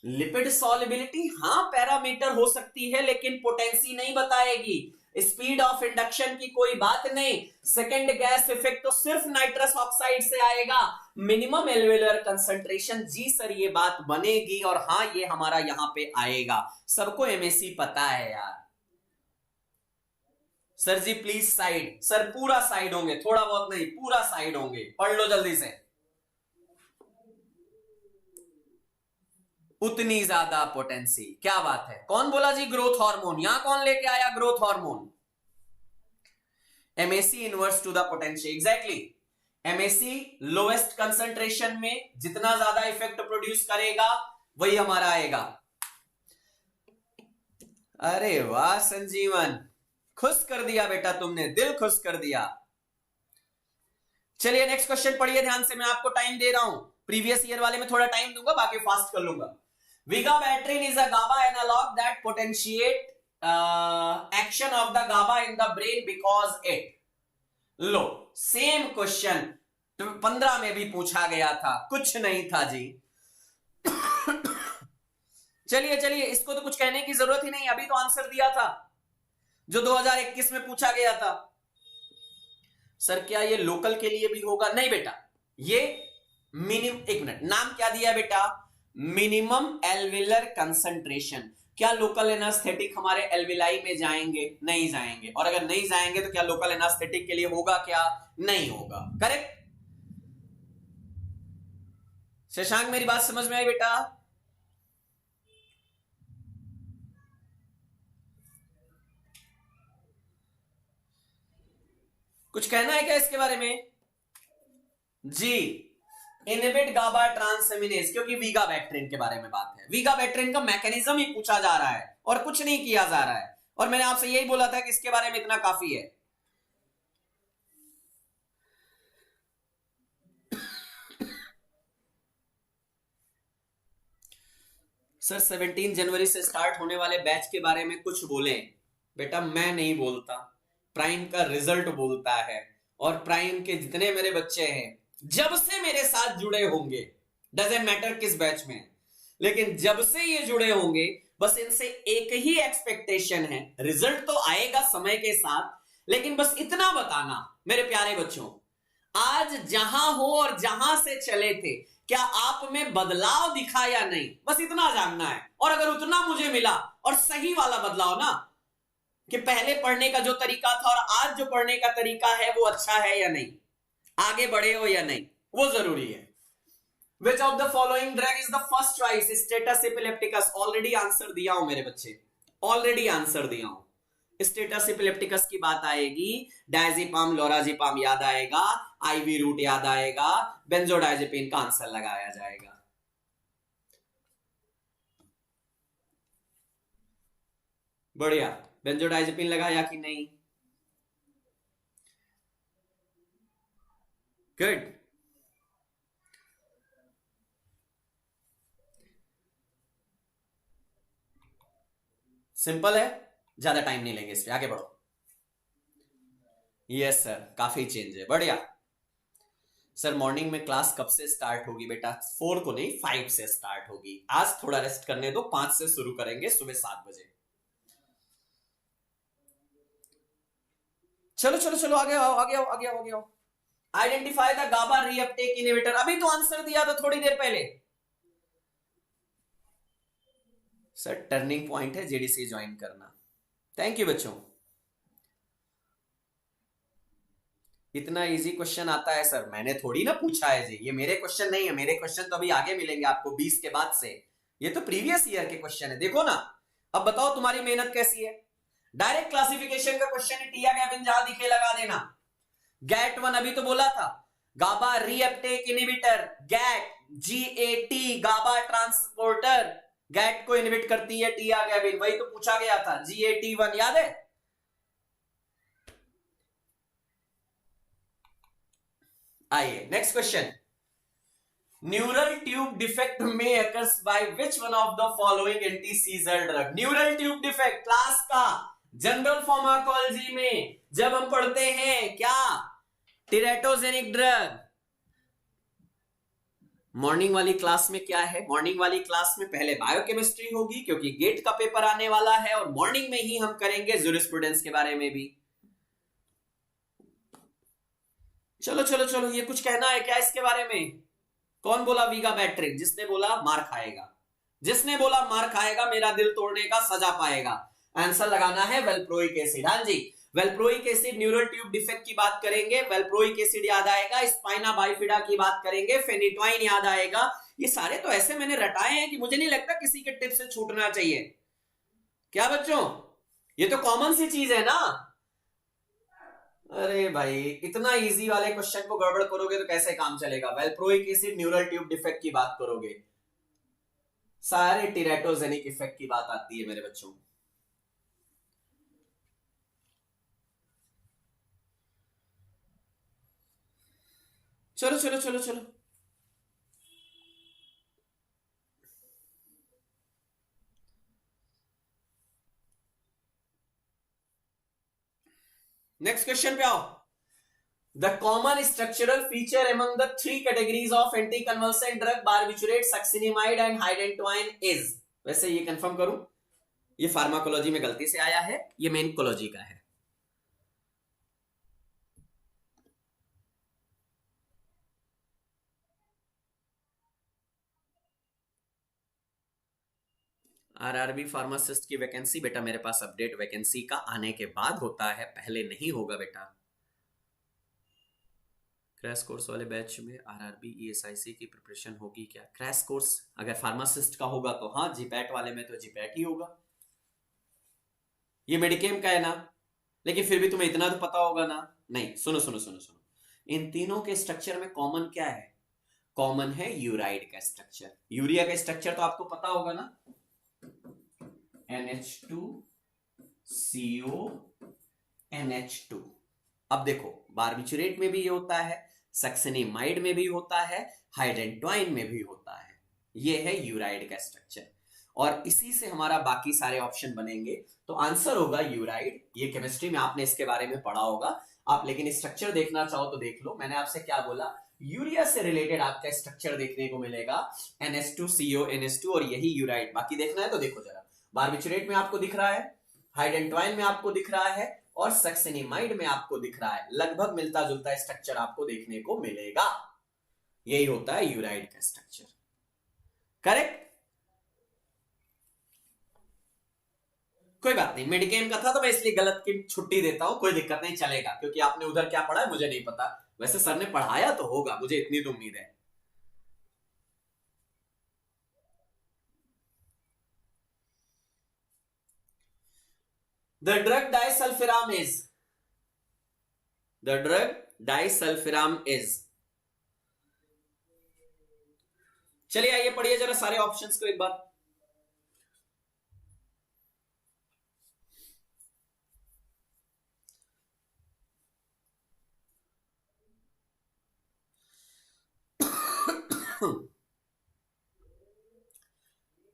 लिपिड सॉल्युबिलिटी? हाँ पैरामीटर हो सकती है, लेकिन पोटेंसी नहीं बताएगी। स्पीड ऑफ इंडक्शन की कोई बात नहीं। सेकेंड गैस इफेक्ट तो सिर्फ नाइट्रस ऑक्साइड से आएगा। मिनिमम एल्वेलर कंसंट्रेशन, जी सर ये बात बनेगी, और हाँ ये हमारा यहां पे आएगा। सबको एमएसी पता है यार। Sir ji please side, sir पूरा साइड होंगे, थोड़ा बहुत नहीं, पूरा साइड होंगे, पढ़ लो जल्दी से। उतनी ज्यादा पोटेंसी, क्या बात है। कौन बोला जी ग्रोथ हार्मोन? यहां कौन लेके आया growth hormone? MAC inverse two the potential, exactly. MAC lowest concentration में जितना ज्यादा इफेक्ट प्रोड्यूस करेगा वही हमारा आएगा। अरे वाह संजीवन, खुश कर दिया बेटा तुमने, दिल खुश कर दिया। चलिए नेक्स्ट क्वेश्चन पढ़िए ध्यान से, मैं आपको टाइम दे रहा हूं। प्रीवियस ईयर वाले में थोड़ा टाइम दूंगा, बाकी फास्ट कर लूंगा। Vigabatrin is a GABA analog that potentiate action of the GABA in the brain because it. Low same question 15 में भी पूछा गया था, कुछ नहीं था जी। चलिए चलिए, इसको तो कुछ कहने की जरूरत ही नहीं, अभी तो आंसर दिया था जो 2021 में पूछा गया था। सर क्या ये लोकल के लिए भी होगा? नहीं बेटा, ये एक मिनट, नाम क्या दिया बेटा? Minimum alveolar concentration. क्या लोकल एनास्थेटिक हमारे एल्विलाई में जाएंगे? नहीं जाएंगे। और अगर नहीं जाएंगे तो क्या लोकल एनास्थेटिक के लिए होगा? क्या नहीं होगा। करेक्ट। शशांक मेरी बात समझ में आई बेटा? कुछ कहना है क्या इसके बारे में जी? इनहिबिट गाबा ट्रांसएमिनेज, क्योंकि वीगाबैक्ट्रिन के बारे में बात है। वीगाबैक्ट्रिन का मैकेनिज्म ही पूछा जा रहा है और कुछ नहीं किया जा रहा है, और मैंने आपसे यही बोला था कि इसके बारे में इतना काफी है। सर 17 जनवरी से स्टार्ट होने वाले बैच के बारे में कुछ बोले। बेटा मैं नहीं बोलता, प्राइम का रिजल्ट बोलता है, और प्राइम के जितने मेरे बच्चे हैं जब से मेरे साथ जुड़े होंगे, डजेंट मैटर किस बैच में, लेकिन जब से ये जुड़े होंगे बस इनसे एक ही एक्सपेक्टेशन है, रिजल्ट तो आएगा समय के साथ, लेकिन बस इतना बताना मेरे प्यारे बच्चों, आज जहां हो और जहां से चले थे क्या आप में बदलाव दिखा या नहीं, बस इतना जानना है। और अगर उतना मुझे मिला और सही वाला बदलाव ना, कि पहले पढ़ने का जो तरीका था और आज जो पढ़ने का तरीका है वो अच्छा है या नहीं, आगे बढ़े हो या नहीं, वो जरूरी है। Which of the following drug is the first choice? Status epilepticus। Already answer दिया हूं मेरे बच्चे, ऑलरेडी आंसर दिया हूं। स्टेटस एपिलेप्टिकस की बात आएगी, डायजेपाम लोराजेपाम याद आएगा, आईवी रूट याद आएगा, बेंजोडायजेपिन का आंसर लगाया जाएगा। बढ़िया, बेंजोडायजेपिन लगाया कि नहीं? गुड। सिंपल है, ज्यादा टाइम नहीं लेंगे इस पे, आगे बढ़ो। यस सर, काफी चेंज है, बढ़िया। सर मॉर्निंग में क्लास कब से स्टार्ट होगी बेटा? 4 को नहीं, 5 से स्टार्ट होगी। आज थोड़ा रेस्ट करने दो, 5 से शुरू करेंगे सुबह 7 बजे। चलो चलो चलो, आगे आओ आगे आओ आगे आओ आगे आओ। Identify the GABA reuptake inhibitor, अभी तो आंसर दिया था थोड़ी देर पहले। सर टर्निंग पॉइंट है जेडीसी ज्वाइन करना। थैंक यू बच्चों। इतना इजी क्वेश्चन आता है सर? मैंने थोड़ी ना पूछा है जी, ये मेरे क्वेश्चन नहीं है, मेरे क्वेश्चन तो अभी आगे मिलेंगे आपको 20 के बाद से। ये तो प्रीवियस ईयर के क्वेश्चन है, देखो ना। अब बताओ तुम्हारी मेहनत कैसी है? डायरेक्ट क्लासिफिकेशन का क्वेश्चन है, टिया गैबिन जहां दिखे लगा देना। गैट 1 अभी तो बोला था, गाबा रीअपटेक इनहिबिटर, गैट GAT गाबा ट्रांसपोर्टर, गैट को इनहिबिट करती है टिया गैबिन, वही तो पूछा गया था, GAT1 याद है? आइए next question. Neural tube defect में occurs by which one of the following anti seizure drug? Neural tube defect class का जनरल फार्माकोलॉजी में जब हम पढ़ते हैं क्या? Teratogenic drug. मॉर्निंग वाली क्लास में क्या है? मॉर्निंग वाली क्लास में पहले बायोकेमिस्ट्री होगी, क्योंकि गेट का पेपर आने वाला है, और मॉर्निंग में ही हम करेंगे जूरिस्प्रूडेंस के बारे में भी। चलो चलो चलो, ये कुछ कहना है क्या इसके बारे में? कौन बोला वीगाबैक्ट्रिन? जिसने बोला मार खाएगा, जिसने बोला मार खाएगा, मेरा दिल तोड़ने का सजा पाएगा। आंसर लगाना है वेल्प्रोइक एसिड। हाँ जी, वेल्प्रोइक एसिड। न्यूरल ट्यूब डिफेक्ट की बात करेंगे, वेल्प्रोइक एसिड याद आएगा। स्पाइना बाइफिडा की बात करेंगे, फेनिटोइन याद आएगा। ये सारे तो ऐसे मैंने रटाए हैं कि मुझे नहीं लगता किसी के टिप से छूटना चाहिए। क्या बच्चों, ये तो कॉमन सी चीज है ना? अरे भाई, इतना इजी वाले क्वेश्चन को गड़बड़ करोगे तो कैसे काम चलेगा? वेल्प्रोइक एसिड, न्यूरल ट्यूब डिफेक्ट की बात करोगे, सारे टेराटोजेनिक इफेक्ट की बात आती है मेरे बच्चों। चलो चलो चलो चलो, नेक्स्ट क्वेश्चन पे आओ। The common structural feature among the three categories of anticonvulsant drug barbiturate, succinimide and hydantoin is। वैसे ये कंफर्म करूं, ये फार्माकोलॉजी में गलती से आया है, ये मेन कोलॉजी का है। आरआरबी फार्मासिस्ट की वैकेंसी बेटा मेरे पास अपडेट वैकेंसी का आने के बाद होता है, पहले नहीं होगा बेटा। क्रैश कोर्स वाले बैच में आरआरबी ईएसआईसी की प्रिपरेशन होगी क्या? क्रैश कोर्स अगर फार्मासिस्ट का होगा तो हाँ, जीपैट वाले में तो जीपैट ही होगा। ये मेडिकेम का है ना, लेकिन फिर भी तुम्हें इतना तो पता होगा ना। नहीं, सुनो सुनो सुनो सुनो, इन तीनों के स्ट्रक्चर में कॉमन क्या है? कॉमन है यूराइड का स्ट्रक्चर। यूरिया का स्ट्रक्चर तो आपको पता होगा ना, NH2CO NH2। अब देखो, बार्बिचुरेट में भी ये होता है, सक्सिनिमाइड में भी होता है, हाइडेंटोइन में भी होता है। ये है यूराइड का स्ट्रक्चर, और इसी से हमारा बाकी सारे ऑप्शन बनेंगे। तो आंसर होगा यूराइड। ये केमिस्ट्री में आपने इसके बारे में पढ़ा होगा आप, लेकिन स्ट्रक्चर देखना चाहो तो देख लो। मैंने आपसे क्या बोला, यूरिया से रिलेटेड आपका स्ट्रक्चर देखने को मिलेगा, NH2CO NH2, और यही यूराइड। बाकी देखना है तो देखो जरा, बार्बिचुरेट में आपको दिख रहा है, हाइडेंटोइन में आपको दिख रहा है, और सक्सिनिमाइड में आपको दिख रहा है। लगभग मिलता जुलता स्ट्रक्चर आपको देखने को मिलेगा। यही होता है यूराइड का स्ट्रक्चर। करेक्ट? कोई बात नहीं, मेडिकेम का था तो मैं इसलिए गलत की छुट्टी देता हूं, कोई दिक्कत नहीं, चलेगा। क्योंकि आपने उधर क्या पढ़ा है मुझे नहीं पता, वैसे सर ने पढ़ाया तो होगा, मुझे इतनी तो उम्मीद है। The drug disulfiram is, the drug disulfiram is। चलिए आइए पढ़िए जरा सारे ऑप्शंस को एक बार।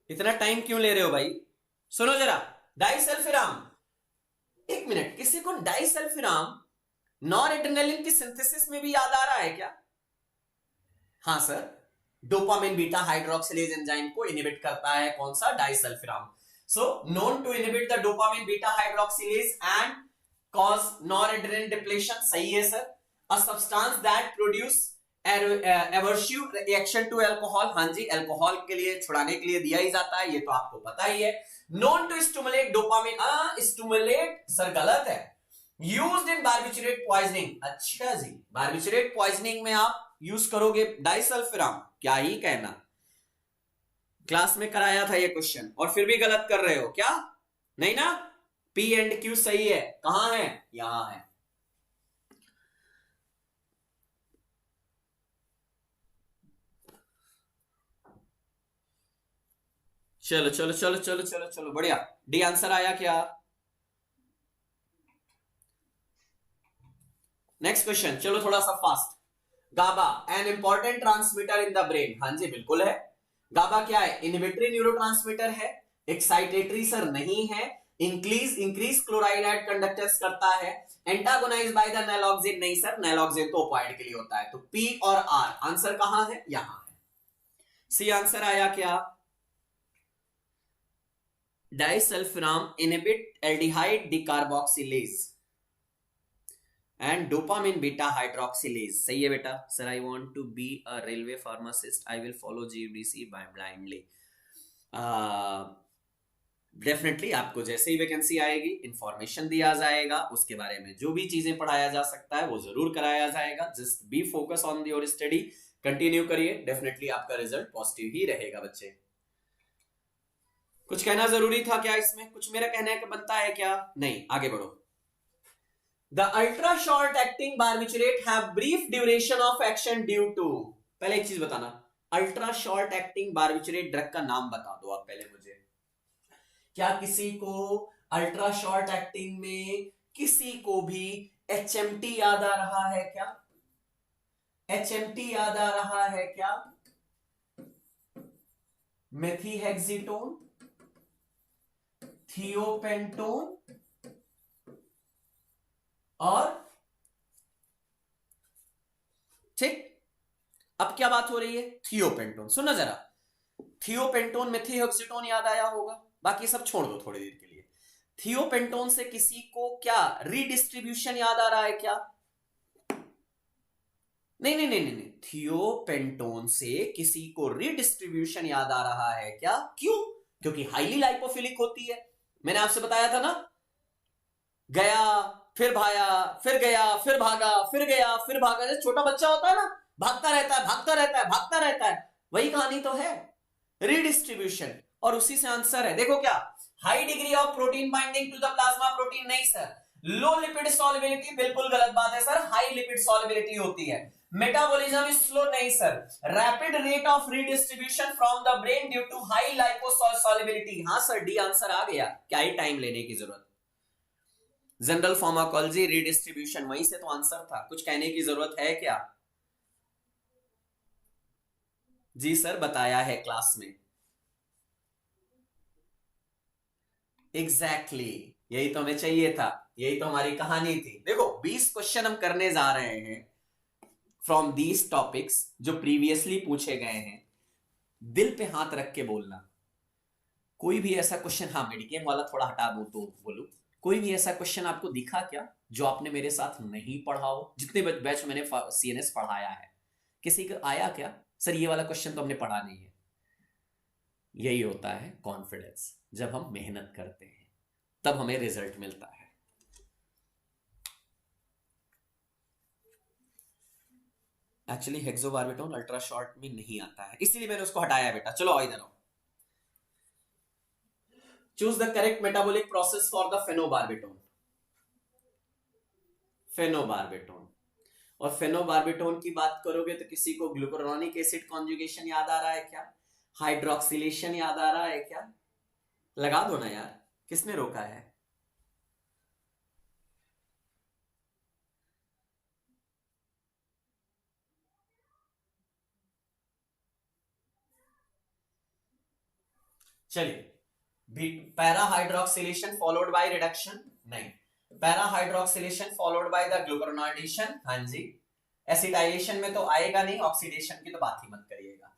इतना टाइम क्यों ले रहे हो भाई? सुनो जरा, डाइसल्फिराम, एक मिनट, किसी को डाइसल्फिराम नॉर एड्रेनालिन की सिंथेसिस में भी याद आ रहा है क्या? हाँ sir, dopamine beta hydroxylase enzyme को इनहिबिट करता है कौन सा? Disulfiram. So known to inhibit the dopamine beta hydroxylase and cause noradrenaline depletion. सही है sir. A substance that produce aversive reaction to alcohol. हाँ जी, अल्कोहल के लिए छुड़ाने के लिए दिया ही जाता है, ये तो आपको पता ही है। Known to stimulate dopamine, stimulate sir गलत है, यूज्ड इन बार्बिचुरेट पॉइजनिंग। अच्छा जी, बार्बिचुरेट पॉइजनिंग में आप यूज करोगे डाइसल्फिराम, क्या ही कहना। क्लास में कराया था ये क्वेश्चन और फिर भी गलत कर रहे हो क्या? नहीं ना, P एंड Q सही है। कहां है? यहां है। चलो चलो चलो चलो चलो चलो, बढ़िया। डी आंसर आया क्या? नेक्स्ट क्वेश्चन, चलो थोड़ा सा fast. GABA an important transmitter in the brain. हाँ जी बिल्कुल है। गाबा क्या है? इनहिबिटरी न्यूरोट्रांसमीटर है, एक्साइटेटरी सर नहीं है, इंक्रीज क्लोराइड कंडक्टेंस करता है, एंटागोनाइज बाय द नैलॉक्सिन नहीं सर, नैलॉक्सिन तो ओपाइड के लिए होता है। तो पी और आर, आंसर कहां है? यहां है। सी आंसर आया क्या? Disulfiram inhibit aldehyde decarboxylase and dopamine beta hydroxylase. सही है बेटा। Sir I want to be a railway pharmacist, I will follow GUDC by blindly. Definitely आपको जैसे ही वैकेंसी आएगी इंफॉर्मेशन दिया जाएगा, उसके बारे में जो भी चीजें पढ़ाया जा सकता है वो जरूर कराया जाएगा। Just be focus on your study, continue करिए, डेफिनेटली आपका रिजल्ट पॉजिटिव ही रहेगा बच्चे। कुछ कहना जरूरी था क्या इसमें? कुछ मेरा कहने का बनता है क्या? नहीं, आगे बढ़ो। The ultra short acting barbiturate have brief duration of action due to। पहले एक चीज बताना, ultra short acting barbiturate drug का नाम बता दो आप पहले मुझे। क्या किसी को अल्ट्रा शॉर्ट एक्टिंग में किसी को भी HMT याद आ रहा है क्या? HMT याद आ रहा है क्या? मेथीहेक्सिटोन, थियोपेंटोन, और ठीक, अब क्या बात हो रही है, थियोपेंटोन। सुनना जरा, थियोपेंटोन मेथिओक्सीटोन याद आया होगा, बाकी सब छोड़ दो थोड़ी देर के लिए। थियोपेंटोन से किसी को क्या रीडिस्ट्रीब्यूशन याद आ रहा है क्या? नहीं नहीं नहीं नहीं नहीं, थियोपेंटोन से किसी को रीडिस्ट्रीब्यूशन याद आ रहा है क्या? क्यों? क्योंकि हाईली लाइपोफिलिक होती है। मैंने आपसे बताया था ना, गया फिर भाया फिर गया फिर भागा फिर गया फिर भागा, जैसे छोटा बच्चा होता है ना, भागता रहता है भागता रहता है भागता रहता है, वही कहानी तो है, रीडिस्ट्रीब्यूशन। और उसी से आंसर है, देखो क्या, high degree of protein binding to the plasma protein, नहीं सर। लो लिपिड सॉल्युबिलिटी, बिल्कुल गलत बात है सर, हाई लिपिड सॉल्युबिलिटी होती है। मेटाबॉलिज्म इज स्लो, नहीं sir. Rapid rate of redistribution from the brain due to high liposolubility, हाँ sir, D answer आ गया, क्या ही टाइम लेने की जरूरत। जनरल फार्माकोलॉजी, रीडिस्ट्रीब्यूशन, वहीं से तो आंसर था, कुछ कहने की जरूरत है क्या? जी सर, बताया है क्लास में। एग्जैक्टली यही तो हमें चाहिए था, यही तो हमारी कहानी थी। देखो 20 क्वेश्चन हम करने जा रहे हैं फ्रॉम दीज टॉपिक्स जो प्रीवियसली पूछे गए हैं। दिल पे हाथ रख के बोलना, कोई भी ऐसा क्वेश्चन, हाँ मेडिकेम वाला थोड़ा हटा दूं तो बोलूं, कोई भी ऐसा क्वेश्चन आपको दिखा क्या जो आपने मेरे साथ नहीं पढ़ा हो? जितने बैच मैंने सीएनएस पढ़ाया है, किसी का आया क्या सर ये वाला क्वेश्चन तो हमने पढ़ा नहीं है? यही होता है कॉन्फिडेंस, जब हम मेहनत करते हैं तब हमें रिजल्ट मिलता है। एक्चुअली हेक्सोबार्बिटोन अल्ट्रा शॉर्ट में नहीं आता है, इसीलिए मैंने उसको हटाया बेटा। चलो आओ इधर आओ। Choose the correct metabolic process for the phenobarbitone. Phenobarbitone, और फेनोबार्बिटोन की बात करोगे तो किसी को ग्लूकुरोनिक एसिड कॉन्जुगेशन याद आ रहा है क्या? हाइड्रोक्सिलेशन याद आ रहा है क्या? लगा दो ना यार, किसने रोका है? चलिए, para hydroxylation followed by reduction, नहीं, para hydroxylation followed by the glucuronidation, हाँ जी। एसिटाइलेशन में तो आएगा नहीं, ऑक्सीडेशन की तो बात ही मत करिएगा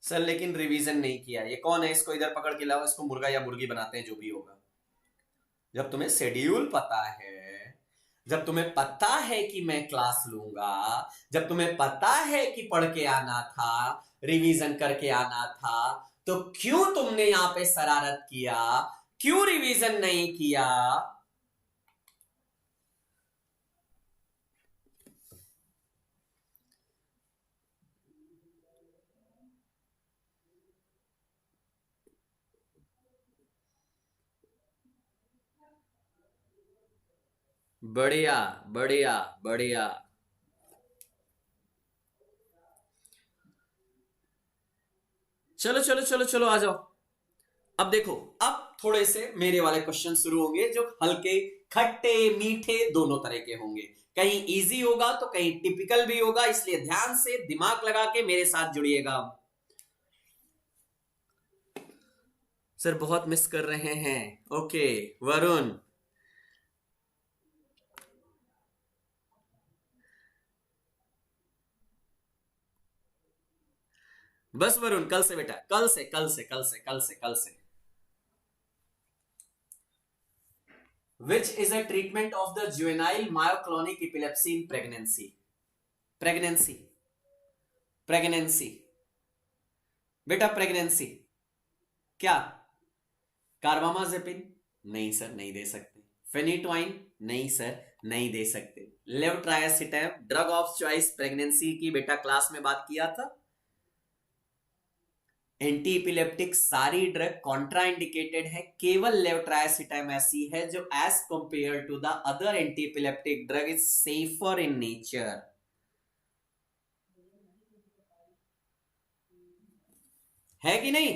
सर। लेकिन रिवीजन नहीं किया, ये कौन है? इसको इधर पकड़ के लाओ, इसको मुर्गा या मुर्गी बनाते हैं, जो भी होगा। जब तुम्हें शेड्यूल पता है, जब तुम्हें पता है कि मैं क्लास लूंगा, जब तुम्हें पता है कि पढ़ के आना था, रिवीजन करके आना था, तो क्यों तुमने यहां पे शरारत किया? क्यों रिवीजन नहीं किया? बढ़िया बढ़िया बढ़िया। चलो चलो चलो चलो आ जाओ। अब देखो, अब थोड़े से मेरे वाले क्वेश्चन शुरू होंगे जो हल्के खट्टे मीठे दोनों तरह के होंगे। कहीं इजी होगा तो कहीं टिपिकल भी होगा, इसलिए ध्यान से दिमाग लगा के मेरे साथ जुड़िएगा। सर बहुत मिस कर रहे हैं, ओके वरुण। बस वरुण, कल से बेटा, कल से कल से कल से कल से कल से। Which is a treatment of the juvenile myoclonic epilepsy in pregnancy? Pregnancy, pregnancy बेटा, प्रेगनेंसी क्या? कार्बामाजेपिन? नहीं सर, नहीं दे सकते। फेनिटोइन? नहीं सर, नहीं दे सकते। Levetiracetam, drug of choice pregnancy की, बेटा क्लास में बात किया था। एंटी इपिलेप्टिक सारी ड्रग कॉन्ट्राइंडिकेटेड है, केवल लेवट्रायसिटम ऐसी है जो as compare to the other anti epileptic drug is safer in nature. है कि नहीं?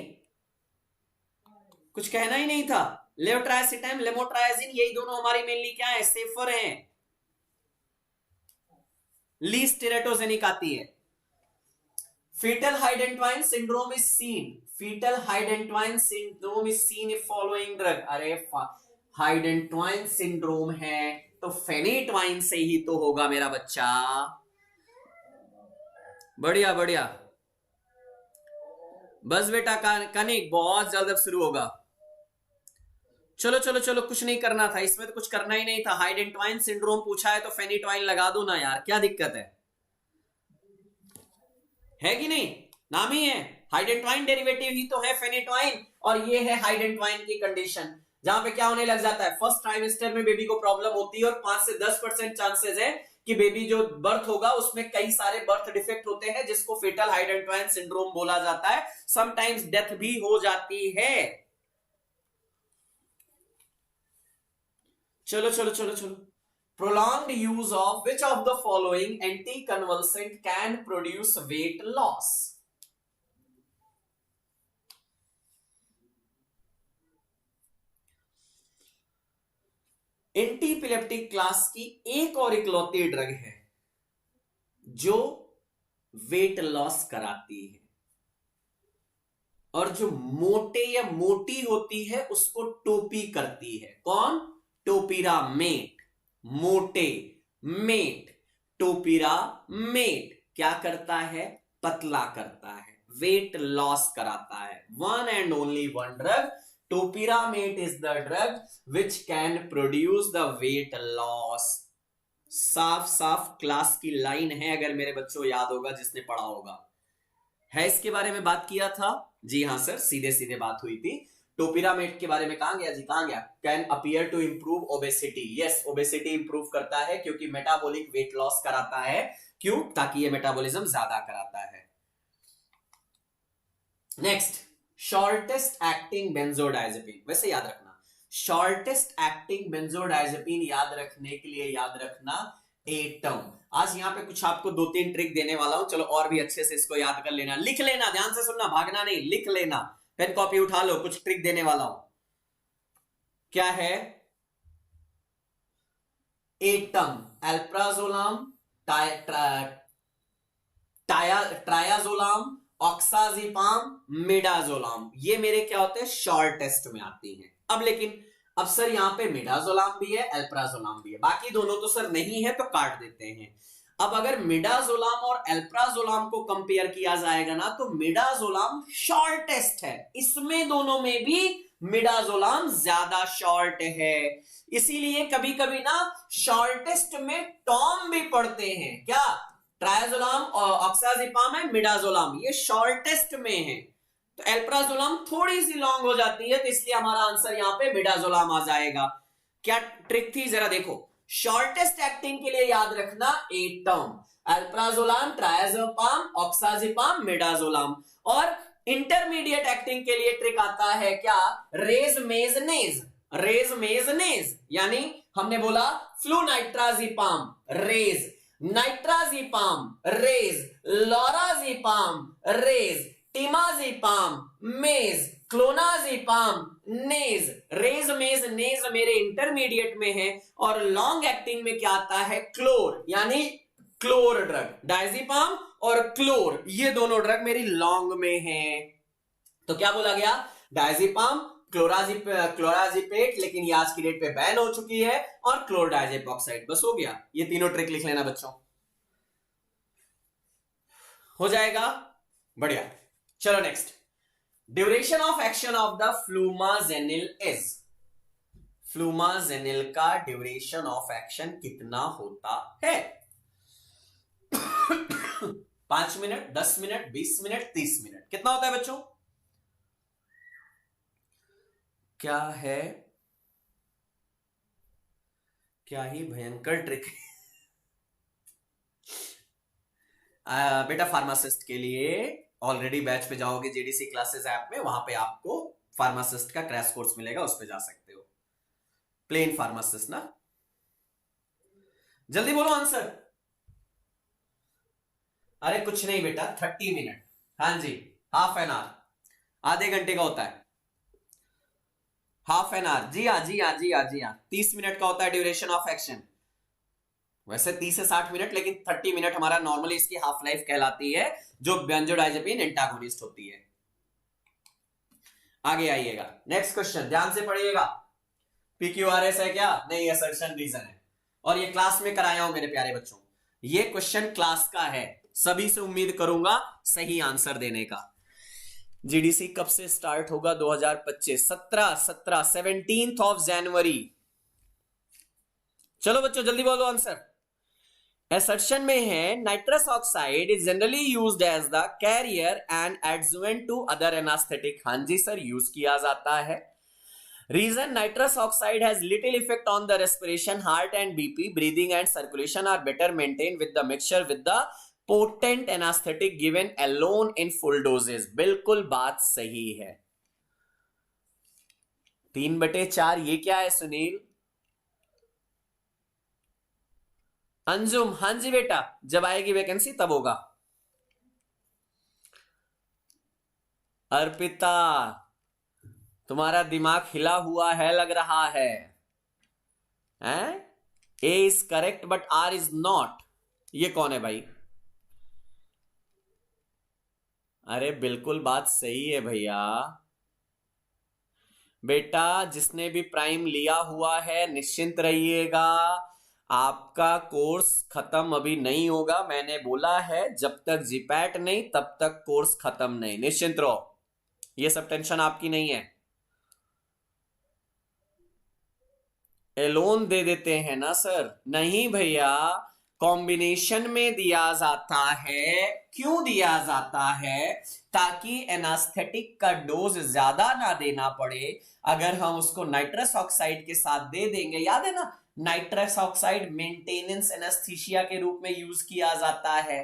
कुछ कहना ही नहीं था। लेवट्रायसिटम, लेमोट्रायजिन, यही दोनों हमारी मेनली क्या है, सेफर हैं। लीस्ट टेरेटोजेनिक आती है। fetal Hydantoin syndrome is seen, fetal Hydantoin syndrome is seen if following drug। अरे हाइडेंट्वाइन सिंड्रोम है तो फेनिट्वाइन से ही तो होगा मेरा बच्चा। बढ़िया बढ़िया, बस बेटा कनिक बहुत जल्द अब शुरू होगा। चलो चलो चलो, कुछ नहीं करना था इसमें, तो कुछ करना ही नहीं था। हाइडेंट्वाइन सिंड्रोम पूछा है तो फेनिट्वाइन लगा दो ना यार, क्या दिक्कत है कि नहीं? नाम ही है हाइडेंट्वाइन, डेरिवेटिव ही तो है फेनिट्वाइन, और ये है हाइडेंट्वाइन की कंडीशन जहां पे क्या होने लग जाता है, फर्स्ट ट्राइमेस्टर में बेबी को प्रॉब्लम होती है और 5 से 10% चांसेस है कि बेबी जो बर्थ होगा उसमें कई सारे बर्थ डिफेक्ट होते हैं जिसको फेटल हाइडेंट्वाइन सिंड्रोम बोला जाता है। समटाइम्स डेथ भी हो जाती है। चलो चलो चलो चलो, prolonged use of which of the following anticonvulsant can produce weight loss? Antiepileptic class की एक और इकलौती ड्रग है जो वेट लॉस कराती है, और जो मोटे या मोटी होती है उसको टोपी करती है। कौन? टोपिरामेट। मोटे मेट, टोपिरामेट क्या करता है? पतला करता है, वेट लॉस कराता है। One and only one drug, topiramate is the drug which can produce the weight loss. साफ साफ क्लास की लाइन है, अगर मेरे बच्चों याद होगा, जिसने पढ़ा होगा। है इसके बारे में बात किया था? जी हाँ सर, सीधे सीधे बात हुई थी। टोपिरामेट के बारे में कहां गया जी, कहां गया? Can appear to improve obesity. Yes, obesity improve करता है क्योंकि मेटाबॉलिक वेट लॉस कराता है। क्यों? ताकि ये मेटाबॉलिज्म ज्यादा कराता है। Next, shortest acting benzodiazepine. वैसे याद रखना, शॉर्टेस्ट एक्टिंग बेंजोडाइजेपिन याद रखने के लिए याद रखना एटम। आज यहाँ पे कुछ आपको 2-3 ट्रिक देने वाला हूं, चलो और भी अच्छे से इसको याद कर लेना, लिख लेना, ध्यान से सुनना, भागना नहीं, लिख लेना, पेन कॉपी उठा लो, कुछ ट्रिक देने वाला हूं। क्या है? एटम, एल्प्राजोलाम, ट्रायाजोलाम, ऑक्साजिपाम, मिडाजोलाम, ये मेरे क्या होते हैं? शॉर्टेस्ट में आती हैं। अब लेकिन अब सर यहाँ पे मिडाजोलाम भी है, एल्प्राजोलाम भी है, बाकी दोनों तो सर नहीं है तो काट देते हैं। अब अगर मिडाजोलाम और एल्प्राजोलाम को कंपेयर किया जाएगा ना, तो मिडाजोलाम शॉर्टेस्ट है, इसमें दोनों में भी मिडाजोलाम ज्यादा शॉर्ट है। इसीलिए कभी कभी ना शॉर्टेस्ट में टॉम भी पढ़ते हैं। क्या? ट्रायाजोलाम और ऑक्साजिपाम है, मिडाजोलाम ये शॉर्टेस्ट में है, तो एल्प्राजोलाम थोड़ी सी लॉन्ग हो जाती है, तो इसलिए हमारा आंसर यहां पे मिडाजोलाम आ जाएगा। क्या ट्रिक थी जरा देखो, शॉर्टेस्ट एक्टिंग के लिए याद रखना एटम, एल्प्राजोलाम, ट्रायाजोपाम, ऑक्साजिपाम, मिडाजोलाम। और इंटरमीडिएट एक्टिंग के लिए ट्रिक आता है क्या? रेजमेजनेज। रेजमेजनेज यानी हमने बोला फ्लूनाइट्राजिपाम, रेज, नाइट्राजिपाम, रेज, लोराजिपाम, रेज, टिमाजिपाम, मेज, क्लोनाजिपाम, नेज। रेजमेज नेज मेरे इंटरमीडिएट में है, और लॉन्ग एक्टिंग में क्या आता है? क्लोर, यानी क्लोर ड्रग, डायजिपाम और क्लोर, ये दोनों ड्रग मेरी लॉन्ग में है। तो क्या बोला गया? डायजिपाम, क्लोराजिपेट, लेकिन ये आज की डेट पे बैन हो चुकी है, और क्लोरडाइजेपॉक्साइड। बस हो गया, ये तीनों ट्रिक लिख लेना बच्चों, हो जाएगा। बढ़िया, चलो next, duration of action of the flumazenil is. Flumazenil का ड्यूरेशन ऑफ एक्शन कितना होता है? 5 मिनट, 10 मिनट, 20 मिनट, 30 मिनट, कितना होता है बच्चों? क्या है? क्या ही भयंकर ट्रिक बेटा फार्मासिस्ट के लिए ऑलरेडी बैच पे जाओगे, जेडीसी क्लासेस ऐप में, वहां पे आपको फार्मासिस्ट का क्रैश कोर्स मिलेगा, उस पे जा सकते हो। प्लेन फार्मासिस्ट ना, जल्दी बोलो आंसर। अरे कुछ नहीं बेटा, 30 मिनट, हाँ जी, हाफ एन आवर, आधे घंटे का होता है, हाफ एन आवर। जी हाँ जी हाँ जी हाँ जी हाँ, 30 मिनट का होता है ड्यूरेशन ऑफ एक्शन। वैसे 30 से 60 मिनट, लेकिन 30 मिनट हमारा नॉर्मली इसकी हाफ लाइफ कहलाती है, जो बेंजोडाइजेपिन एंटागोनिस्ट होती है। आगे आइएगा, नेक्स्ट क्वेश्चन ध्यान से पढ़िएगा। PQRS है क्या? नहीं, असर्शन रीजन है। और ये क्लास में कराया हूं मेरे प्यारे बच्चों, ये क्वेश्चन क्लास का है, सभी से उम्मीद करूंगा सही आंसर देने का। जीडीसी कब से स्टार्ट होगा? 2025 17 ऑफ जनवरी। चलो बच्चों जल्दी बोलो आंसर। असर्शन में है nitrous oxide is generally used as the carrier and adjuvant to other anaesthetic. हाँ जी सर, यूज किया जाता है। Reason nitrous oxide has little effect on the respiration, heart and BP, breathing and circulation are better maintained with the mixture with the potent anesthetic given alone in full doses। बिल्कुल बात सही है। 3/4 ये क्या है सुनील? अंजुम, हाँ जी बेटा, जब आएगी वैकेंसी तब होगा। अर्पिता, तुम्हारा दिमाग हिला हुआ है लग रहा है, हैं? A is correct but R is not. ये कौन है भाई? अरे बिल्कुल बात सही है भैया। बेटा जिसने भी प्राइम लिया हुआ है निश्चिंत रहिएगा, आपका कोर्स खत्म अभी नहीं होगा। मैंने बोला है जब तक जीपैट नहीं तब तक कोर्स खत्म नहीं, निश्चिंत रहो, ये सब टेंशन आपकी नहीं है। एलोन दे देते हैं ना सर? नहीं भैया, कॉम्बिनेशन में दिया जाता है। क्यों दिया जाता है? ताकि एनास्थेटिक का डोज ज्यादा ना देना पड़े। अगर हम उसको नाइट्रस ऑक्साइड के साथ दे देंगे, याद है ना, नाइट्रस ऑक्साइड मेंटेनेंस एनास्थीसिया के रूप में यूज किया जाता है,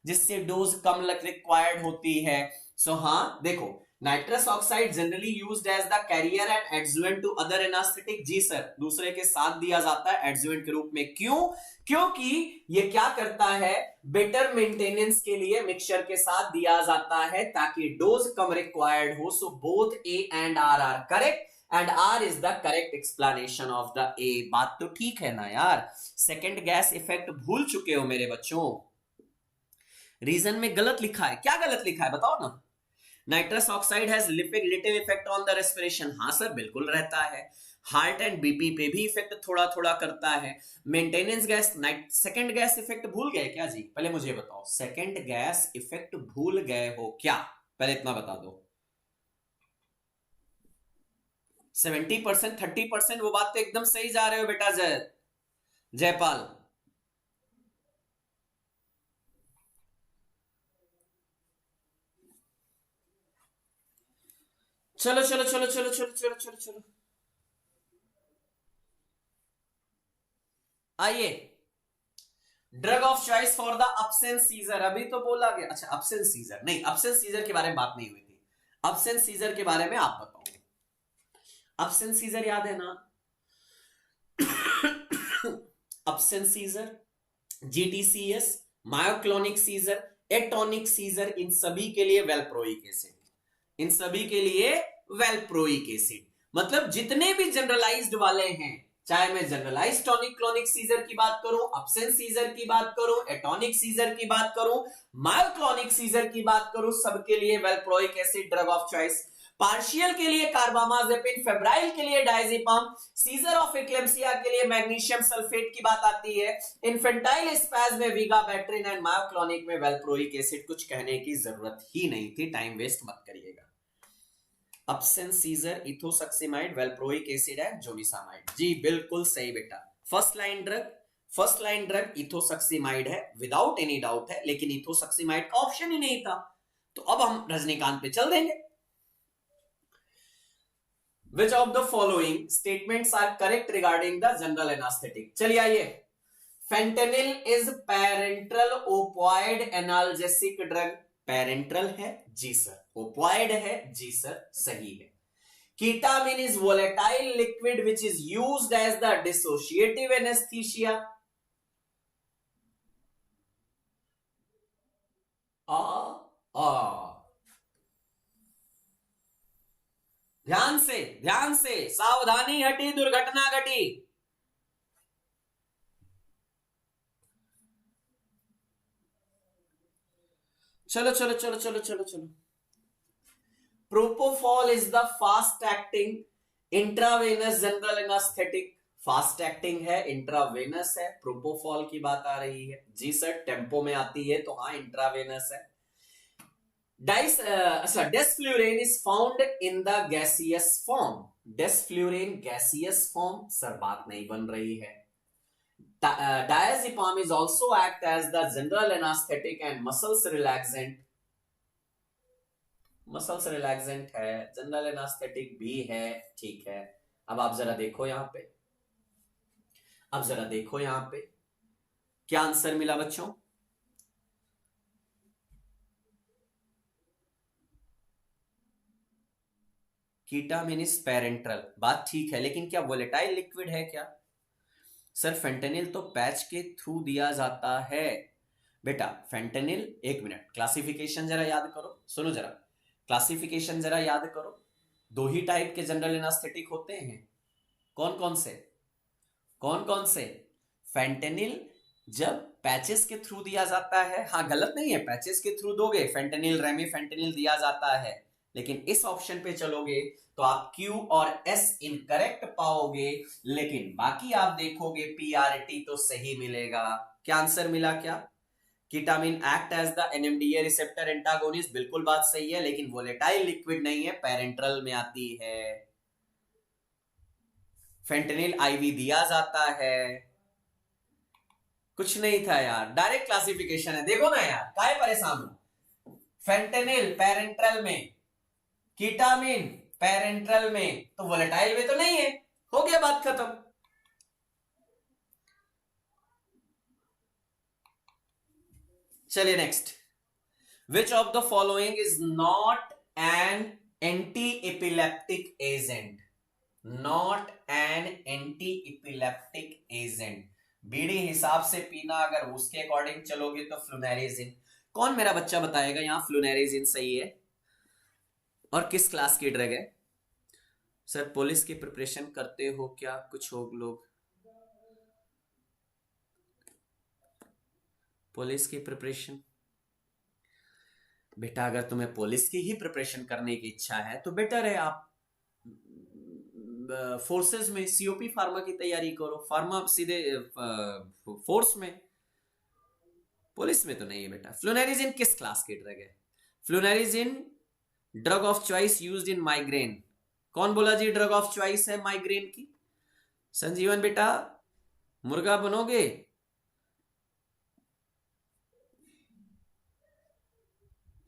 जिससे डोज कम रिक्वायर्ड होती है। सो हाँ देखो, nitrous oxide generally used as the carrier and adjuvant to other anaesthetic. जी सर, दूसरे के साथ दिया जाता है एडजुवेंट के रूप में। क्यों? क्योंकि ये क्या करता है, बेटर मेंटेनेंस के लिए मिक्सचर के साथ दिया जाता है ताकि डोज कम रिक्वायर्ड हो। So both A and R are correct and R is the correct explanation of the A. बात तो ठीक है ना यार? सेकेंड गैस इफेक्ट भूल चुके हो मेरे बच्चों? रीजन में गलत लिखा है। क्या गलत लिखा है बताओ ना? Nitrous oxide has little effect on the respiration. हाँ सर बिल्कुल रहता है। हार्ट एंड बीपी पे भी इफेक्ट थोड़ा थोड़ा करता है। Maintenance gas, second gas effect भूल गए क्या जी? पहले मुझे बताओ, सेकंड गैस इफेक्ट भूल गए हो क्या? पहले इतना बता दो। 70% 30%, वो बात तो एकदम सही जा रहे हो बेटा जयपाल। चलो चलो चलो चलो चलो चलो चलो चलो आइए, drug of choice for the absence seizure. अभी तो बोला गया। अच्छा अब्सेंस सीजर नहीं, अब्सेंस सीजर के बारे में बात नहीं हुई थी। अब्सेंस सीजर के बारे में आप बताओ। अब्सेंस सीजर याद है ना? Absence seizure, GTCS, myoclonic seizure, atonic seizure, इन सभी के लिए वेलप्रोइक एसिड। इन सभी के लिए वेलप्रोइक एसिड। मतलब जितने भी जनरलाइज्ड वाले हैं, चाहे मैं जनरलाइज्ड टॉनिक क्लोनिक सीजर की बात करूं, अब्सेंस सीजर की बात करूं, एटोनिक सीजर की बात करूं, मायोक्लोनिक सीजर की बात करूं, सबके लिए वेलप्रोइक acid drug of choice. Partial के लिए कार्बामाजेपिन, फेब्राइल के लिए डायजेपम, सीजर ऑफ एक्लेम्सिया के लिए मैग्नीशियम सल्फेट की बात आती है, इन्फेंटाइल स्पैज में विगाबैट्रिन एंड मायोक्लोनिक में वेलप्रोइक एसिड। कुछ कहने की जरूरत ही नहीं थी, टाइम वेस्ट मत करिएगा। अब्सेंस सीजर, इथोसक्सिमाइड, वेलप्रोइक एसिड है, जोनिसामाइड। जी बिल्कुल सही बेटा। फर्स्ट लाइन ड्रग इथोसक्सिमाइड है, विदाउट एनी डाउट है, लेकिन इथोसक्सिमाइड का ऑप्शन ही नहीं था। तो अब हम रजनीकांत पे चल देंगे। Which of the following statements are correct regarding the general anesthetic? चलिए आइए, fentanyl is parenteral opioid analgesic drug. Parenteral है जी सर, ओपॉइड है जी सर, सही है। Ketamine is volatile liquid which is used as the dissociative anaesthesia. ध्यान से, सावधानी हटी दुर्घटना घटी। चलो चलो चलो चलो चलो चलो। Propofol is the fast acting intravenous general anaesthetic fast acting है, इंट्रावेनस है, प्रोपोफॉल की बात आ रही है। जी सर, टेम्पो में आती है तो हाँ इंट्रावेनस है। Desflurane is found in the gaseous form. Desflurane gaseous form, sir बात नहीं बन रही है। Diazepam is also act as the general anesthetic and muscles relaxant। Muscles relaxant है, जनरल एनास्थेटिक भी है, ठीक है। अब आप जरा देखो यहां पे, अब जरा देखो यहां पे क्या आंसर मिला बच्चों। कीटामिनिस पेरेंट्रल, बात ठीक है, लेकिन क्या वोलेटाइल लिक्विड है क्या? सर फेंटेनिल तो पैच के थ्रू दिया जाता है बेटा। फेंटेनिल, एक मिनट, क्लासिफिकेशन जरा याद करो, सुनो जरा, क्लासिफिकेशन जरा याद करो। दो ही टाइप के जनरल एनास्थेटिक होते हैं, कौन कौन से? कौन कौन से? फेंटेनिल जब पैचेस के थ्रू दिया जाता है, हाँ गलत नहीं है, पैचेस के थ्रू दोगे, फेंटेनिल रेमिफेंटेनिल दिया जाता है, लेकिन इस ऑप्शन पे चलोगे तो आप Q और S इनकरेक्ट पाओगे, लेकिन बाकी आप देखोगे PRT तो सही मिलेगा। क्या आंसर मिला? क्या ketamine act as the NMDA receptor antagonist, बिल्कुल बात सही है, लेकिन वोलेटाइल लिक्विड नहीं है, पेरेंट्रल में आती है। फेंटेनिल IV दिया जाता है, कुछ नहीं था यार, डायरेक्ट क्लासिफिकेशन है, देखो ना यार, काहे परेशान हो। फेंटेनिल पेरेंट्रल में, कीटामिन पेरेंट्रल में, तो वोलेटाइल में तो नहीं है, हो गया, बात खत्म। चलिए next, which of the following is not an anti epileptic agent? Not an anti epileptic agent, बीड़ी हिसाब से पीना, अगर उसके अकॉर्डिंग चलोगे तो फ्लुनेरिजिन। कौन मेरा बच्चा बताएगा यहां फ्लुनेरिजिन सही है और किस क्लास की ड्रग है? सर पुलिस की प्रिपरेशन करते हो क्या कुछ हो लोग? पुलिस की प्रिपरेशन, बेटा अगर तुम्हें पुलिस की ही प्रिपरेशन करने की इच्छा है तो बेटर है आप फोर्सेस में COP फार्मा की तैयारी करो, फार्मा सीधे फोर्स में, पुलिस में तो नहीं है बेटा। फ्लुनेरिजिन किस क्लास की ड्रग है? Flunarizine drug of choice used in migraine. कौन बोला जी ड्रग ऑफ चॉइस है माइग्रेन की? संजीवन बेटा मुर्गा बनोगे?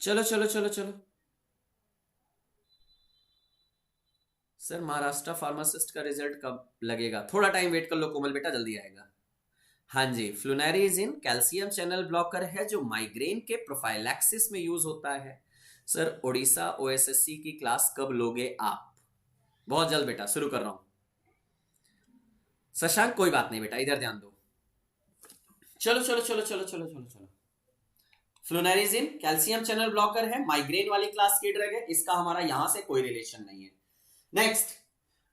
चलो चलो चलो चलो। सर महाराष्ट्र फार्मासिस्ट का रिजल्ट कब लगेगा? थोड़ा टाइम वेट कर लो कोमल बेटा, जल्दी आएगा। हाँ जी, फ्लुनेरिजिन कैल्शियम चैनल ब्लॉकर है जो माइग्रेन के प्रोफाइलैक्सिस में यूज होता है। सर ओडिशा OSSC की क्लास कब लोगे आप? बहुत जल्द बेटा, शुरू कर रहा हूं। शशांक कोई बात नहीं बेटा, इधर ध्यान दो। चलो चलो चलो चलो चलो चलो चलो। फ्लुनेरिजिन कैल्शियम चैनल ब्लॉकर है, माइग्रेन वाली क्लास की ड्रग है, इसका हमारा यहां से कोई रिलेशन नहीं है। Next,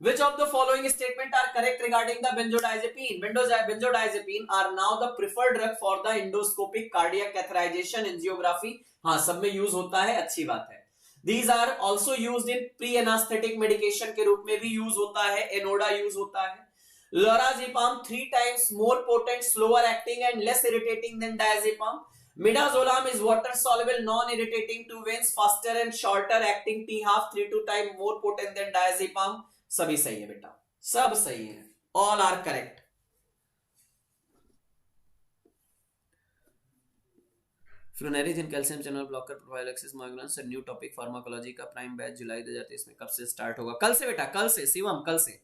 which of the following statement are correct regarding the benzodiazepine? Benzodiazepine are now the preferred drug for the endoscopic cardiac catheterization angiography। हाँ, सब में यूज होता है, अच्छी बात है। These are also used in pre-anesthetic medication के रूप में भी यूज होता है, एनोडा यूज होता है। Lorazepam 3 times more potent, slower acting and less irritating than diazepam। Midazolam is water soluble, non-irritating to veins, faster and shorter acting, T-half 3 times more potent than diazepam। सभी सही है बेटा, सब सही है, all are correct. Flunarizine calcium channel blocker prophylaxis migraine से new topic pharmacology का prime batch जुलाई 2023 में कब से स्टार्ट होगा? कल से बेटा, कल से शिवम, कल से।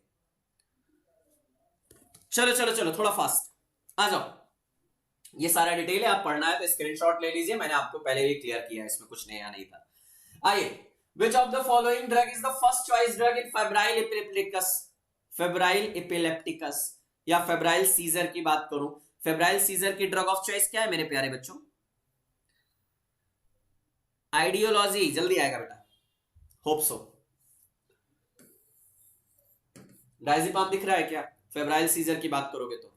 चलो चलो चलो, थोड़ा फास्ट आ जाओ, ये सारा डिटेल है, आप पढ़ना है तो स्क्रीनशॉट ले लीजिए, मैंने आपको पहले भी क्लियर किया है, इसमें कुछ नया नहीं था। आइए, which of the following drug is the first choice drug in febrile epilepticus? Febrile epilepticus या फेब्राइल सीजर की बात करूं, फेब्राइल सीजर की ड्रग ऑफ चॉइस क्या है मेरे प्यारे बच्चों? आइडियोलॉजी, जल्दी आएगा बेटा, होप सो। डायजेपाम दिख रहा है क्या फेब्राइल सीजर की बात करोगे तो?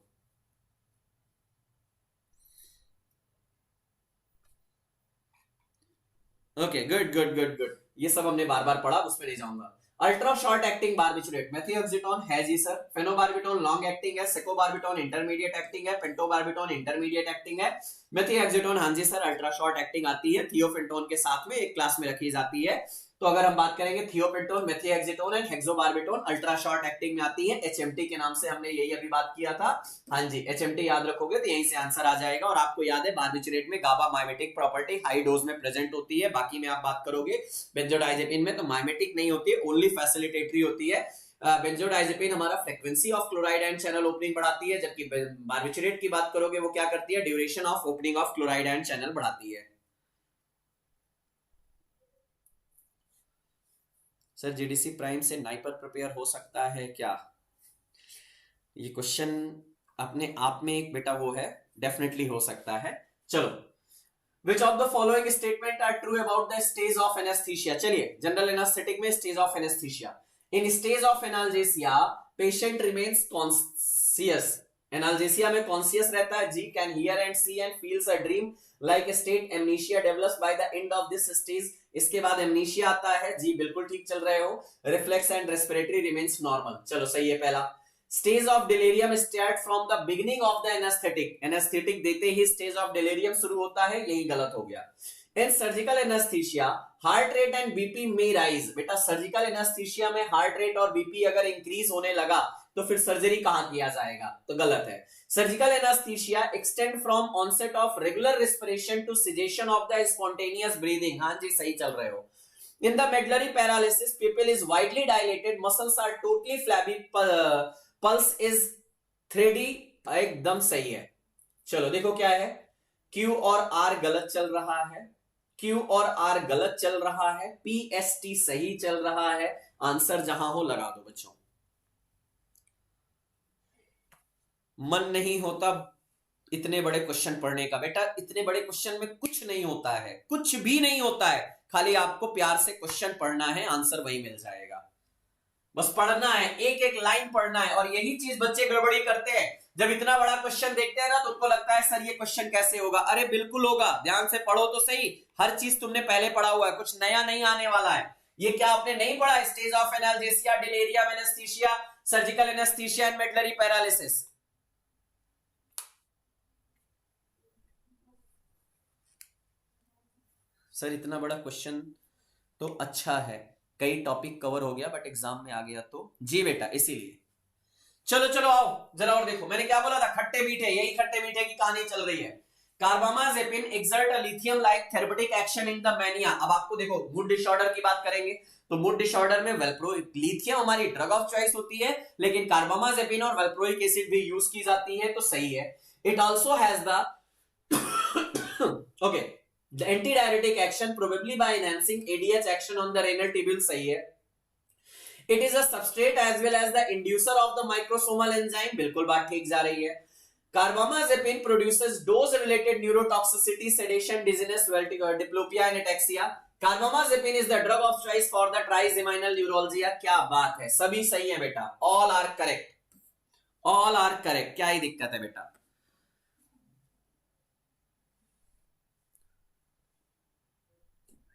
Okay, good good good good, ये सब हमने बार बार पढ़ा, उसमें नहीं जाऊंगा। अल्ट्रा शॉर्ट एक्टिंग बार्बिट्रेट मेथियोक्सिटोन है जी सर, फेनोबार्बिटोन लॉन्ग एक्टिंग है, सेकोबार्बिटोन इंटरमीडिएट एक्टिंग है, पेंटोबार्बिटोन इंटरमीडिएट एक्टिंग है, मेथियोक्सिटोन हाँ जी सर अल्ट्रा शॉर्ट एक्टिंग आती है, थियोफेंटोन के साथ में एक क्लास में रखी जाती है। तो अगर हम बात करेंगे thiopentone, methohexitone and hexobarbitone ultra short acting में आती है, एचएमटी के नाम से हमने यही अभी बात किया था। हाँ जी एचएमटी याद रखोगे तो यहीं से आंसर आ जाएगा। और आपको याद है बार्बिट्रेट में गाबा माइमेटिक प्रॉपर्टी हाई डोज में प्रेजेंट होती है, बाकी में आप बात करोगे बेंजोडाइजेपिन में तो माइमेटिक नहीं होती है, ओनली फैसिलिटेटरी होती है। बेंजोडाइजेपिन हमारा frequency of chloride and channel opening बढ़ाती है, जबकि बार्बिट्रेट की बात करोगे वो क्या करती है, duration of opening of chloride and channel बढ़ाती है। सर जीडीसी प्राइम से नाइपर प्रिपेयर हो सकता है क्या? ये क्वेश्चन अपने आप में एक बेटा वो है, डेफिनेटली हो सकता है। चलो, Which of the following statement are true about the stage of anesthesia? चलिए, जनरल एनेस्थेटिक में stage of anesthesia. In stage of analgesia, patient remains conscious. Analgesia में conscious रहता है जी, can hear and see and feels a dream like a state. Amnesia develops by the end of this stage. इसके बाद amnesia आता है जी, बिल्कुल ठीक चल रहे हो। Reflex and respiratory remains normal. चलो सही है पहला। Stage of delirium start from the beginning of the anaesthetic, anaesthetic देते ही स्टेज ऑफ डिलीरियम शुरू होता है, यही गलत हो गया। In surgical anaesthesia heart rate and BP में राइज, बेटा सर्जिकल एनेस्थीसिया में हार्ट रेट और बीपी अगर इंक्रीज होने लगा तो फिर सर्जरी कहां किया जाएगा, तो गलत है। Surgical anaesthesia extend from onset of regular respiration to cessation of the spontaneous breathing, हाँ जी सही चल रहे हो। In the medullary paralysis, pupil is widely dilated, muscles are totally flabby, pulse is 3D, एकदम सही है। चलो देखो क्या है, Q और R गलत चल रहा है, Q और R गलत चल रहा है, PST सही चल रहा है। आंसर जहां हो लगा दो बच्चों। मन नहीं होता इतने बड़े क्वेश्चन पढ़ने का, बेटा इतने बड़े क्वेश्चन में कुछ नहीं होता है, कुछ भी नहीं होता है, खाली आपको प्यार से क्वेश्चन पढ़ना है, आंसर वही मिल जाएगा। बस पढ़ना है, एक एक लाइन पढ़ना है। और यही चीज बच्चे गड़बड़ी करते हैं, जब इतना बड़ा क्वेश्चन देखते हैं ना तो उनको लगता है सर ये क्वेश्चन कैसे होगा। अरे बिल्कुल होगा, ध्यान से पढ़ो तो सही, हर चीज तुमने पहले पढ़ा हुआ है, कुछ नया नहीं आने वाला है। ये क्या आपने नहीं पढ़ा, stage of analgesia, delirium, anaesthesia, surgical anaesthesia and medullary paralysis. Sir इतना बड़ा क्वेश्चन तो अच्छा है, कई टॉपिक कवर हो गया, बट एग्जाम में आ गया तो जी बेटा, इसीलिए। चलो चलो आओ जरा और देखो, मैंने क्या बोला था, खट्टे मीठे, यही खट्टे मीठे की कहानी चल रही है। Carbamazepine exert a lithium like therapeutic action in the mania. अब आपको देखो मूड डिसऑर्डर की बात करेंगे तो मूड डिसऑर्डर में वेल्प्रोइक, लिथियम हमारी ड्रग ऑफ चॉइस होती है, लेकिन कार्बामाजेपिन और वेल्प्रोइक एसिड भी यूज की जाती है, तो सही है। It also has the okay the antidiuretic action probably by enhancing ADH action on the renal tubule, सही है। It is a substrate as well as the inducer of the microsomal enzyme, बिल्कुल बात ठीक जा रही है। Carbamazepine produces dose related neurotoxicity, sedation, dizziness, vertigo, diplopia and ataxia. Carbamazepine is the drug of choice for the trigeminal neuralgia। क्या बात है, सभी सही है बेटा, all are correct, all are correct, क्या ही दिक्कत है बेटा।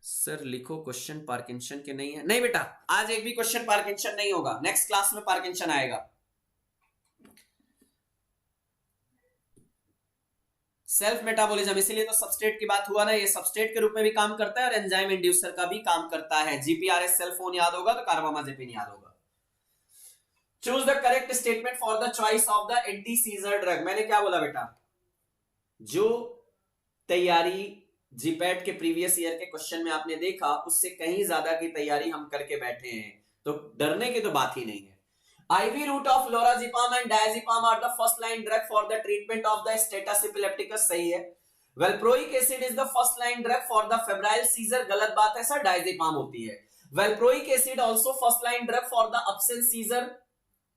सर लिखो क्वेश्चन पार्किंसन के नहीं है, नहीं बेटा आज एक भी क्वेश्चन पार्किंसन नहीं होगा, नेक्स्ट क्लास में पार्किंसन आएगा। सेल्फ मेटाबॉलिज्म, इसीलिए तो सबस्ट्रेट की बात हुआ ना, ये सबस्ट्रेट के रूप में भी काम करता है और एंजाइम इंड्यूसर का भी काम करता है। जीपीआरएस सेल फोन याद होगा तो कार्बामाजेपिन याद होगा। Choose the correct statement for the choice of the anti seizure drug. मैंने क्या बोला बेटा, जो तैयारी जीपैट के प्रीवियस ईयर के क्वेश्चन में आपने देखा उससे कहीं ज्यादा की तैयारी हम करके बैठे हैं, तो डरने की तो बात ही नहीं है। IV route of lorazepam and diazepam are the first line drug for the treatment of the status epilepticus, सही है। Valproic acid is the first line drug for the febrile seizure, गलत बात है सर, diazepam होती है। Valproic acid also first line drug for the absence seizure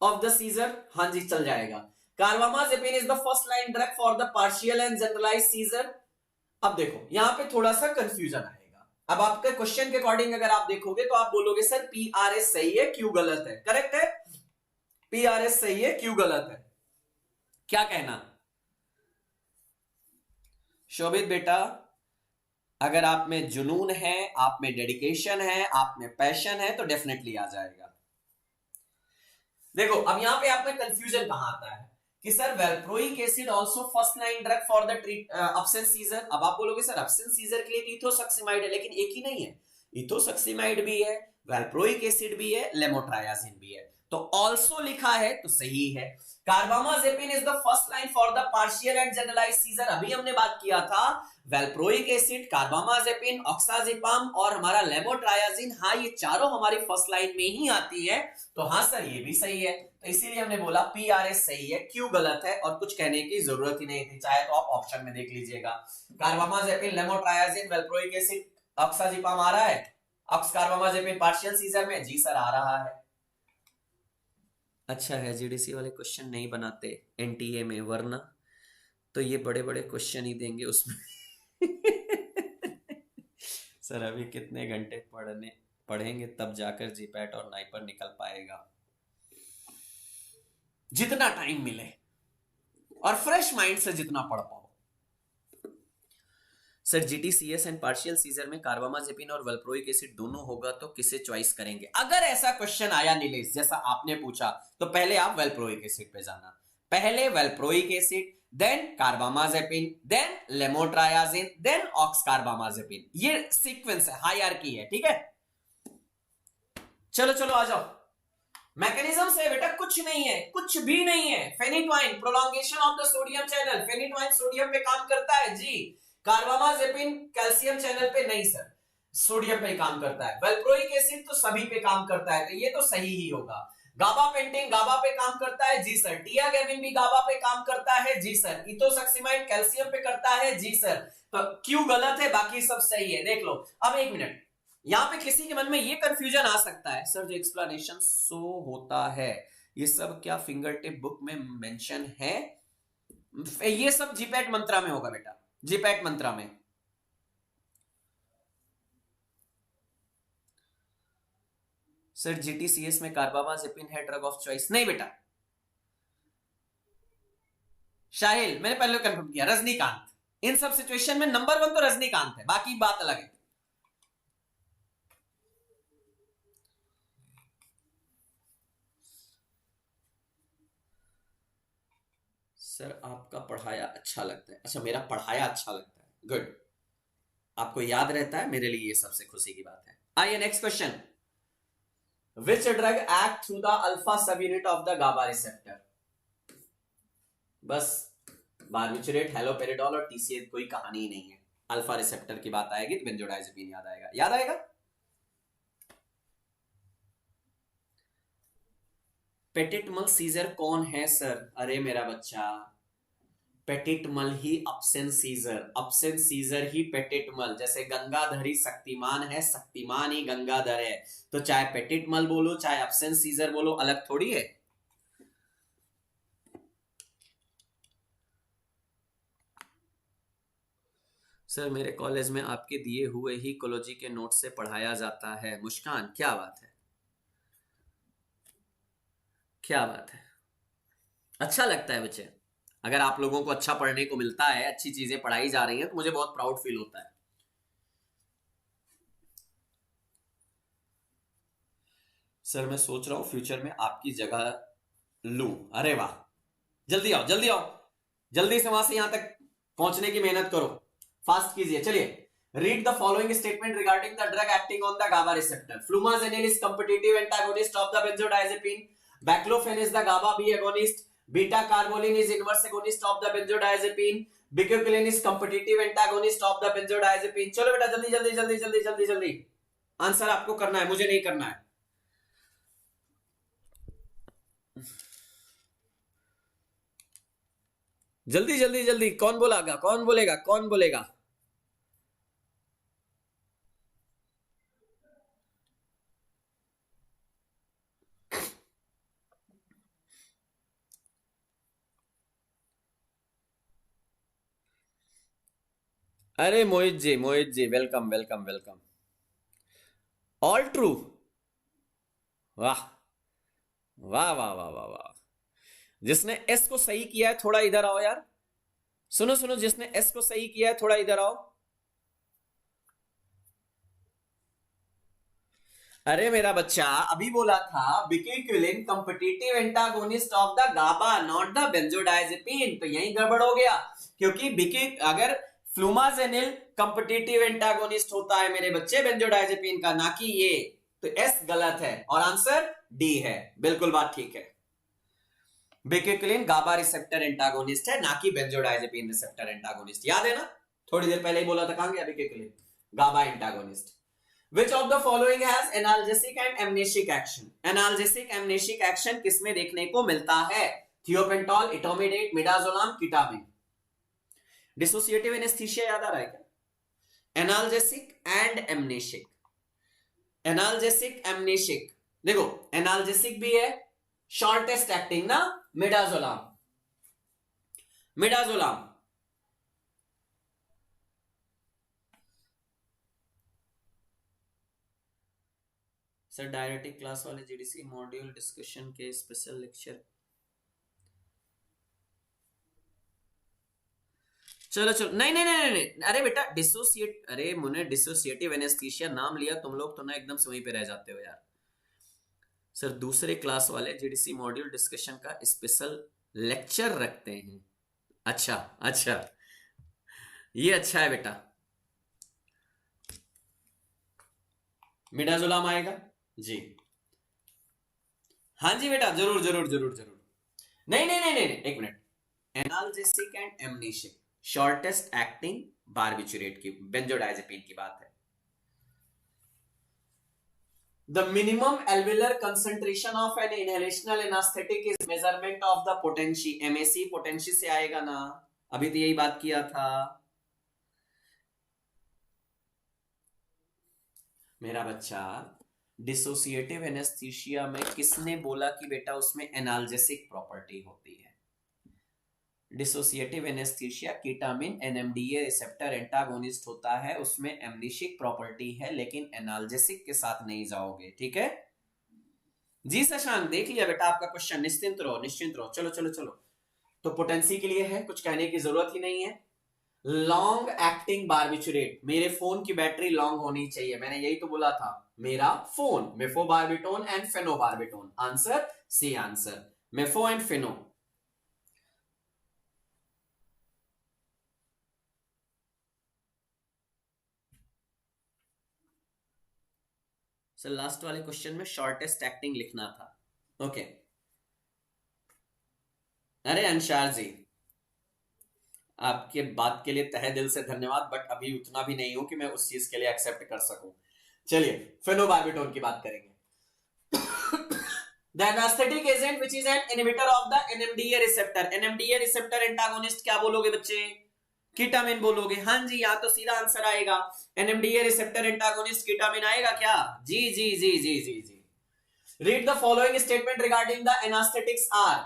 of the seizure, हाँ जी चल जाएगा। Carbamazepine is the first line drug for the partial and generalized seizure। अब देखो यहां पे थोड़ा सा कंफ्यूजन आएगा, अब आपके क्वेश्चन के अकॉर्डिंग अगर आप देखोगे तो आप बोलोगे सर पीआरएस सही है, क्यों गलत है? करेक्ट है, पीआरएस सही है, क्यों गलत है, क्या कहना? शोभित बेटा अगर आप में जुनून है, आप में डेडिकेशन है, आप में पैशन है, तो डेफिनेटली आ जाएगा। देखो अब यहां पे आप में कंफ्यूजन कहां आता है कि sir valproic acid also first line drug for the treat absence seizure. अब आप बोलोगे सर अब्सेंस सीजर के लिए इथोसक्सिमाइड है, लेकिन एक ही नहीं है, इथोसक्सिमाइड भी है, वेल्प्रोइक एसिड भी है, लेमोट्रायाजिन भी है, तो आल्सो लिखा है तो सही है। Carbamazepine is the first line for the partial and generalised seizure, अभी हमने बात किया था वेल्प्रोइक एसिड, कार्बामाजेपिन, ऑक्साजिपाम और हमारा लेमोट्रायाजिन, हाँ ये चारों हमारी फर्स्ट लाइन में ही आती है, तो हाँ सर ये भी सही है, तो इसीलिए हमने बोला पीआरएस सही है। क्यों गलत है और कुछ कहने की जरूरत ही नहीं थी, चाहे तो आप ऑप्शन में देख लीजिएगा। कार्बामाजेपिन, लेमोट्रायाजिन, वेल्प्रोइक एसिड, ऑक्साजिपाम आ रहा है, ऑक्स कार्बामाजेपिन पार्शियल सीजर में, जी सर आ रहा है। अच्छा है जीडीसी वाले क्वेश्चन नहीं बनाते एनटीए में, वरना तो ये बड़े बड़े क्वेश्चन ही देंगे उसमें। सर अभी कितने घंटे पढ़ेंगे तब जाकर जीपैट और नाइपर निकल पाएगा? जितना टाइम मिले और फ्रेश माइंड से जितना पढ़ पाओ। Sir GTCS and partial seizure में कार्बामाजेपिन और वेल्प्रोइक एसिड दोनों होगा तो किसे चॉइस करेंगे? अगर ऐसा क्वेश्चन आया नीलेश जैसा आपने पूछा तो पहले आप वेल्प्रोइक एसिड पे जाना, पहले valproic acid, then carbamazepine, then lamotrigine, then oxcarbazepine, ये सीक्वेंस है, हायरार्की है, ठीक है। चलो चलो आ जाओ। मैकेनिज्म से बेटा कुछ नहीं है, कुछ भी नहीं है। Phenytoin prolongation of the sodium channel, phenytoin sodium पे काम करता है जी, कार्बामाजेपिन कैल्शियम चैनल पे नहीं सर, सोडियम पे काम करता है। वेल्प्रोइक एसिड तो सभी पे काम करता है, तो ये तो सही ही होगा। गाबापेंटिन गाबा पे काम करता है, जी सर। टियागेबिन भी गाबा पे काम करता है, जी सर। इथोसक्सिमाइड कैल्शियम पे करता है, जी सर। तो क्यों गलत है, बाकी सब सही है, देख लो। अब एक मिनट, यहां पे किसी के मन में ये कंफ्यूजन आ सकता है सर जो एक्सप्लेनेशन शो होता है ये सब क्या फिंगर टिप बुक में मेंशन है? ये सब जीपैट मंत्रा में होगा बेटा, जीपैट मंत्रा में। सर जीटीसीएस में कार्बामाजेपिन है ड्रग ऑफ चॉइस? नहीं बेटा। शाहिल मैंने पहले कंफर्म किया, रजनीकांत। इन सब सिचुएशन में नंबर 1 तो रजनीकांत है, बाकी बात अलग है। सर आपका पढ़ाया अच्छा लगता है। अच्छा मेरा पढ़ाया अच्छा लगता है, गुड, आपको याद रहता है, मेरे लिए ये सबसे खुशी की बात है। आइए next question. Which drug act through the alpha sub unit of the GABA receptor? बस बारबिटरेट, हैलोपेरिडोल और टीसीए, कोई कहानी ही नहीं है। अल्फा रिसेप्टर की बात आएगी तो बेंजोडाइजेपिन याद आएगा, याद आएगा। पेटिटमल सीजर कौन है सर? अरे मेरा बच्चा, पेटिटमल ही अब्सेंट सीजर, अब्सेंट सीजर ही पेटिटमल। जैसे गंगाधर ही शक्तिमान है, शक्तिमान ही गंगाधर है, तो चाहे पेटिटमल बोलो चाहे अब्सेंट सीजर बोलो, अलग थोड़ी है। सर मेरे कॉलेज में आपके दिए हुए ही कोलॉजी के नोट से पढ़ाया जाता है। मुस्कान क्या बात है, क्या बात है, अच्छा लगता है बच्चे। अगर आप लोगों को अच्छा पढ़ने को मिलता है, अच्छी चीजें पढ़ाई जा रही हैं, तो मुझे बहुत प्राउड फील होता है। सर मैं सोच रहा हूं फ्यूचर में आपकी जगह लूं। अरे वाह, जल्दी आओ जल्दी आओ, जल्दी से वहां से यहां तक पहुंचने की मेहनत करो, फास्ट कीजिए। चलिए, read the following statement regarding the drug acting on the GABA receptor. Flumazenil is competitive antagonist of the benzodiazepine, baclofen is the GABA B agonist, beta carboline is inverse agonist of the benzodiazepine, bicuculline is competitive antagonist of the benzodiazepine. चलो बेटा जल्दी जल्दी जल्दी जल्दी जल्दी जल्दी, answer आपको करना है, मुझे नहीं करना है। जल्दी जल्दी जल्दी, कौन बोलेगा कौन बोलेगा कौन बोलेगा? अरे Mohit ji welcome welcome welcome. All true, वाह वाह वाह वाह वाह वाह। जिसने एस को सही किया है थोड़ा इधर आओ यार, सुनो सुनो, जिसने एस को सही किया है थोड़ा इधर आओ। अरे मेरा बच्चा अभी बोला था bicuculline competitive antagonist of the GABA not the benzodiazepine, तो यही गड़बड़ हो गया क्योंकि अगर फ्लूमाजेनिल कॉम्पिटिटिव एंटागोनिस्ट होता है मेरे बच्चे बेंजोडाइजेपिन का, ना कि ये, तो एस गलत है और आंसर डी है। बिल्कुल बात ठीक है, बिक्यूक्विलिन गाबा रिसेप्टर एंटागोनिस्ट है, ना कि बेंजोडाइजेपिन रिसेप्टर एंटागोनिस्ट। याद है ना, थोड़ी देर पहले ही बोला था, कहां गया बिक्यूक्विलिन गाबा antagonist. Which of the following has analgesic and amnesic action? Analgesic amnesic action किसमें देखने को मिलता है? Thiopental, etomidate, midazolam, ketamine. Dissociative anaesthesia याद आ रहा है क्या? Analgesic and amnesic, analgesic amnesic. देखो एनाल्जेसिक भी है, शॉर्टेस्ट एक्टिंग ना, मिडाजोलाम, मिडाजोलाम। सर डायरेक्टिक क्लास वाले जीडीसी मॉड्यूल डिस्कशन के स्पेशल लेक्चर, चलो चलो, नहीं नहीं नहीं नहीं, अरे बेटा डिसोसिएट, अरे मुने डिसोसिएटिव एनेस्थीसिया नाम लिया तुम लोग तो ना एकदम से वहीं पे रह जाते हो यार। सर दूसरे क्लास वाले जीडीसी मॉड्यूल डिस्कशन का स्पेशल लेक्चर रखते हैं। अच्छा अच्छा, ये अच्छा है बेटा। मिडाजोलाम आएगा जी, हाँ जी बेटा, जरूर जरूर जरूर जरूर। नहीं नहीं नहीं नहीं, एक मिनट, analgesic and amnesic, shortest acting barbiturate की, बेंजोडाइजेपिन की बात है। The minimum alveolar concentration of an inhalational anaesthetic is measurement of the potency, MAC potency से आएगा ना, अभी तो यही बात किया था मेरा बच्चा। डिसोसिएटिव एनेस्थीसिया में किसने बोला कि बेटा उसमें एनाल्जेसिक प्रॉपर्टी होती है? Dissociative anaesthesia ketamine NMDA receptor antagonist होता है, उसमें एमनेशिक प्रॉपर्टी है, लेकिन एनाल्जेसिक के साथ नहीं जाओगे, ठीक है जी। शशांक देख लिया बेटा आपका क्वेश्चन, निश्चिंत रहो निश्चिंत रहो। चलो चलो चलो, तो पोटेंसी के लिए है, कुछ कहने की जरूरत ही नहीं है। लॉन्ग एक्टिंग बारबिचुरेट, मेरे फोन की बैटरी लॉन्ग होनी चाहिए, मैंने यही तो बोला था, मेरा phone mephobarbitone and phenobarbitone, answer C answer, mepho and pheno. Sir last वाले क्वेश्चन में शॉर्टेस्ट एक्टिंग लिखना था, ओके। अरे अंशार जी आपके बात के लिए तहे दिल से धन्यवाद, बट अभी उतना भी नहीं हूं कि मैं उस चीज के लिए एक्सेप्ट कर सकूं। चलिए फेनोबारबिटोन की बात करेंगे। The anesthetic agent which is an inhibitor of the NMDA receptor, NMDA receptor antagonist क्या बोलोगे बच्चे? कीटामिन बोलोगे, हाँ जी, यहाँ तो सीधा आंसर आएगा, NMDA receptor antagonist कीटामिन आएगा क्या? जी जी जी जी जी जी। Read the following statement regarding the anesthetics are.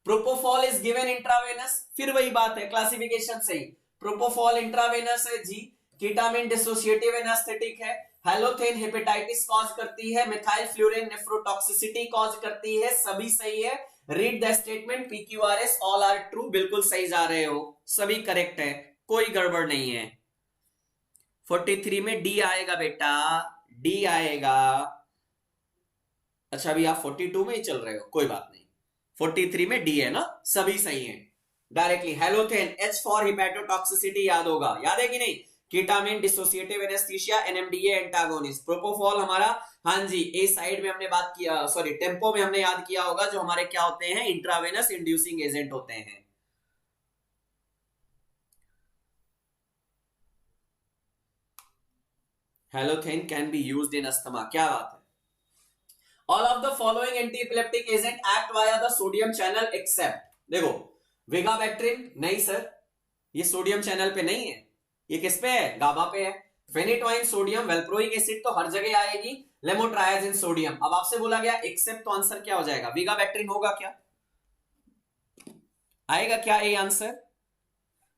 Propofol is given intravenous, फिर वही बात है क्लासिफिकेशन से ही, प्रोपोफॉल इंट्रावेनस है जी, कीटामिन डिसोसिएटिव एनास्थेटिक है, हेलोथेन हेपेटाइटिस कॉज करती है, मिथाइल फ्लोरीन नेफ्रोटॉक्सिसिटी कॉज करती है, सभी सही है। Read the statement PQRS all are true, बिल्कुल सही जा रहे हो, सभी करेक्ट है, कोई गड़बड़ नहीं है। 43 में डी आएगा बेटा, डी आएगा। अच्छा अभी आप 42 में ही चल रहे हो, कोई बात नहीं, 43 में डी है ना, सभी सही है directly. Halothane H for hepatotoxicity याद होगा, याद है कि नहीं? Ketamine dissociative anaesthesia NMDA antagonist. Propofol हमारा, हाँ जी, ए साइड में हमने बात किया, सॉरी टेम्पो में हमने याद किया होगा, जो हमारे क्या होते हैं, इंट्रावेनस इंड्यूसिंग एजेंट होते हैं। Halothane can be used in asthma, क्या बात है। All of the following anti epileptic agent act via the sodium channel except, देखो विगाबैक्ट्रिन नहीं सर, ये सोडियम चैनल पे नहीं है, ये किस पे है, गाबा पे है। फेनिटोइन सोडियम, वेल्प्रोइक एसिड तो हर जगह आएगी, लेमोट्राइजिन सोडियम। अब आपसे बोला गया एक्सेप्ट, तो आंसर क्या हो जाएगा, विगाबैक्ट्रिन होगा क्या, आएगा क्या ए आंसर?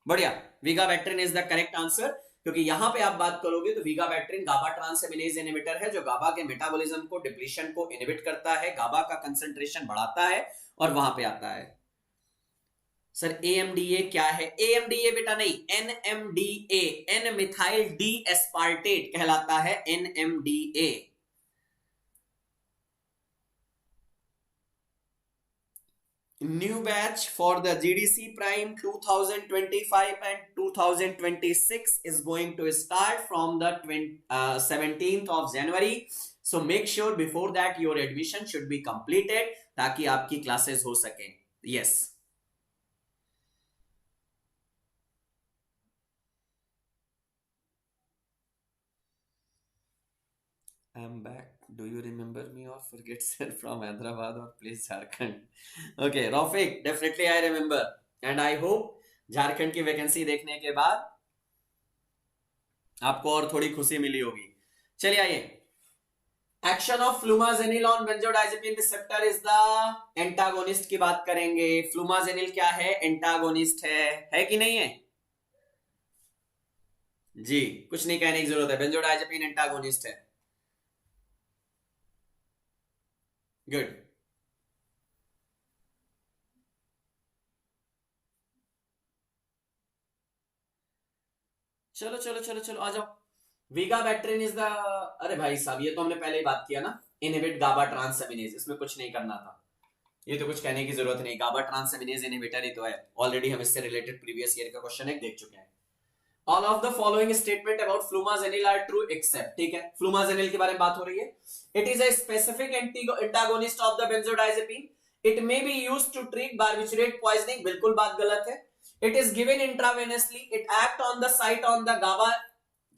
बढ़िया, विगाबैक्ट्रिन इज द करेक्ट आंसर, क्योंकि यहां पे आप बात करोगे तो विगाबैक्ट्रिन गाबा ट्रांसएमिनेज इनहिबिटर है, जो गाबा के मेटाबॉलिज्म को, डिप्लीशन को इनहिबिट करता है, गाबा का कंसंट्रेशन बढ़ाता है और वहां पे आता है। सर एएमडीए क्या है? एएमडीए बेटा नहीं, NMDA, N methyl D aspartate कहलाता है NMDA, New batch for the GDC Prime 2025 and 2026 is going to start from the 17th of January. So make sure before that your admission should be completed ताकि आपकी classes हो सके. Yes. I'm back. Do you remember me or forget sir from Hyderabad or please Jharkhand? Okay, Rafiq, definitely I remember and I hope Jharkhand की vacancy देखने के बाद आपको और थोड़ी खुशी मिली होगी. चलिए आइए. Action of flumazenil on benzodiazepine receptor is the antagonist की बात करेंगे. फ्लूमाजेनिल क्या है? एंटागोनिस्ट है कि नहीं है? जी, कुछ नहीं कहने की जरूरत है. बेंजोडाइजेपिन एंटागोनिस्ट है. गुड. चलो चलो चलो चलो आ जाओ. वीगाबैक्ट्रिन इज द, अरे भाई साहब ये तो हमने पहले ही बात किया ना. इनहिबिट गाबा ट्रांसएमिनेज, इसमें कुछ नहीं करना था. ये तो कुछ कहने की जरूरत नहीं. गाबा ट्रांसएमिनेज इनहिबिटर ही तो है. ऑलरेडी हम इससे रिलेटेड प्रीवियस ईयर का क्वेश्चन एक देख चुके हैं. All of the following statement about flumazenil are true except. ठीक है, फ्लूमाजेनिल के बारे में बात हो रही है. It is a specific antagonist of the benzodiazepine. It may be used to treat barbiturate poisoning. बिल्कुल बात गलत है. It is given intravenously. It act on the site on the GABA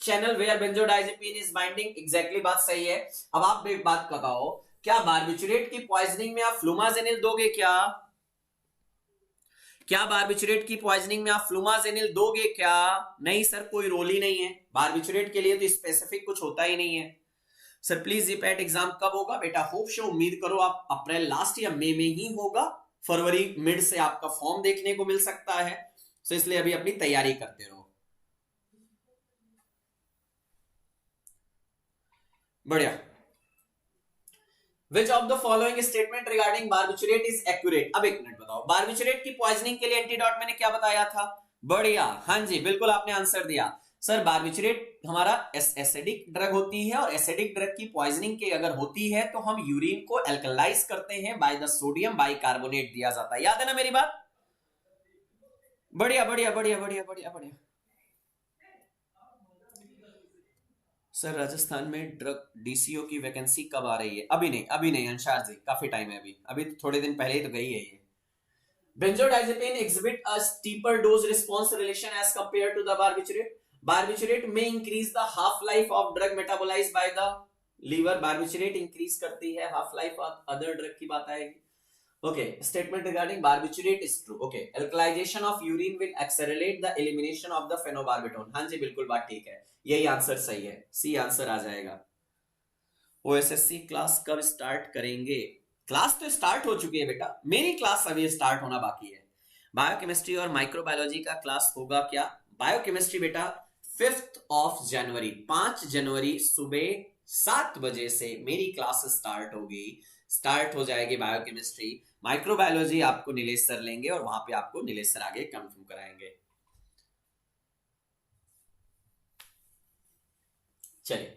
channel where benzodiazepine is binding. Exactly बात सही है. अब आप एक बात बताओ, क्या बारबिचुरेट की पॉइजनिंग में आप फ्लूमाजेनिल दोगे क्या? क्या बारबिचुरेट की पॉइजनिंग में आप फ्लूमाजेनिल दोगे क्या? नहीं सर, कोई रोल ही नहीं है. बारबिचुरेट के लिए तो स्पेसिफिक कुछ होता ही नहीं है. सर प्लीज ये पैट एग्जाम कब होगा बेटा? होप शो, उम्मीद करो आप अप्रैल लास्ट या मई में ही होगा. फरवरी मिड से आपका फॉर्म देखने को मिल सकता है. तो इसलिए अभी अपनी तैयारी करते रहो. बढ़िया. Which of the following statement regarding barbiturate is accurate? अब एक मिनट बताओ, बारबिचुरेट की पॉइजनिंग के लिए एंटीडोट मैंने क्या बताया था? बढ़िया, हाँ जी बिल्कुल आपने आंसर दिया. सर बारबिचुरेट हमारा एसिडिक ड्रग होती है और एसिडिक ड्रग की पॉइजनिंग के अगर होती है तो हम यूरिन को एल्कलाइज करते हैं बाय द सोडियम बाइकार्बोनेट दिया जाता है. याद है ना मेरी बात? बढ़िया बढ़िया बढ़िया बढ़िया बढ़िया बढ़िया. सर राजस्थान में ड्रग डीसीओ की वैकेंसी कब आ रही है? अभी नहीं, अभी नहीं अंशार जी, काफी टाइम है. अभी अभी थोड़े दिन पहले ही तो गई है ये. Benzodiazepine exhibit a steeper dose response relation as compared to the barbiturate. Barbiturate may increase the half life of drug metabolized by the liver. Barbiturate increase करती है half life of other drug की बात आएगी. Okay, statement regarding barbiturate is true. Okay, alkalization of urine will accelerate the elimination of the phenobarbital. हाँ जी बिल्कुल बात ठीक है. यही आंसर सही है. सी आंसर आ जाएगा. ओएसएससी क्लास कब स्टार्ट करेंगे? क्लास तो स्टार्ट हो चुकी है बेटा. मेरी क्लास अभी स्टार्ट होना बाकी है. बायोकेमिस्ट्री और माइक्रोबायोलॉजी का क्लास होगा क्या? बायोकेमिस्ट्री बेटा 5th ऑफ जनवरी, 5 जनवरी सुबह 7 बजे से मेरी क्लास स्टार्ट होगी. स्टार्ट हो जाएगी बायोकेमिस्ट्री. माइक्रोबायोलॉजी आपको नीलेश सर लेंगे और वहां पे आपको नीलेश सर आगे कंफर्म कराएंगे. चलिए.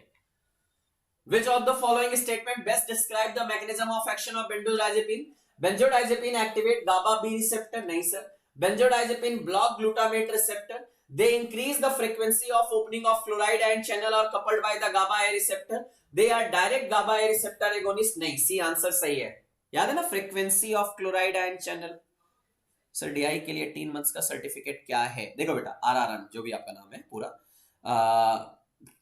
Which of the following statement best describe the mechanism of action of benzodiazepine? Benzodiazepine activate GABA B receptor. नहीं sir. Benzodiazepine block glutamate receptor. They increase the frequency of opening of chloride ion channel or coupled by the GABA A receptor. They are direct GABA A receptor agonist. नहीं, C answer सही है. याद है ना frequency of chloride ion channel. Sir DI के लिए 3 months का certificate क्या है? देखो बेटा आरआरएम जो भी आपका नाम है पूरा,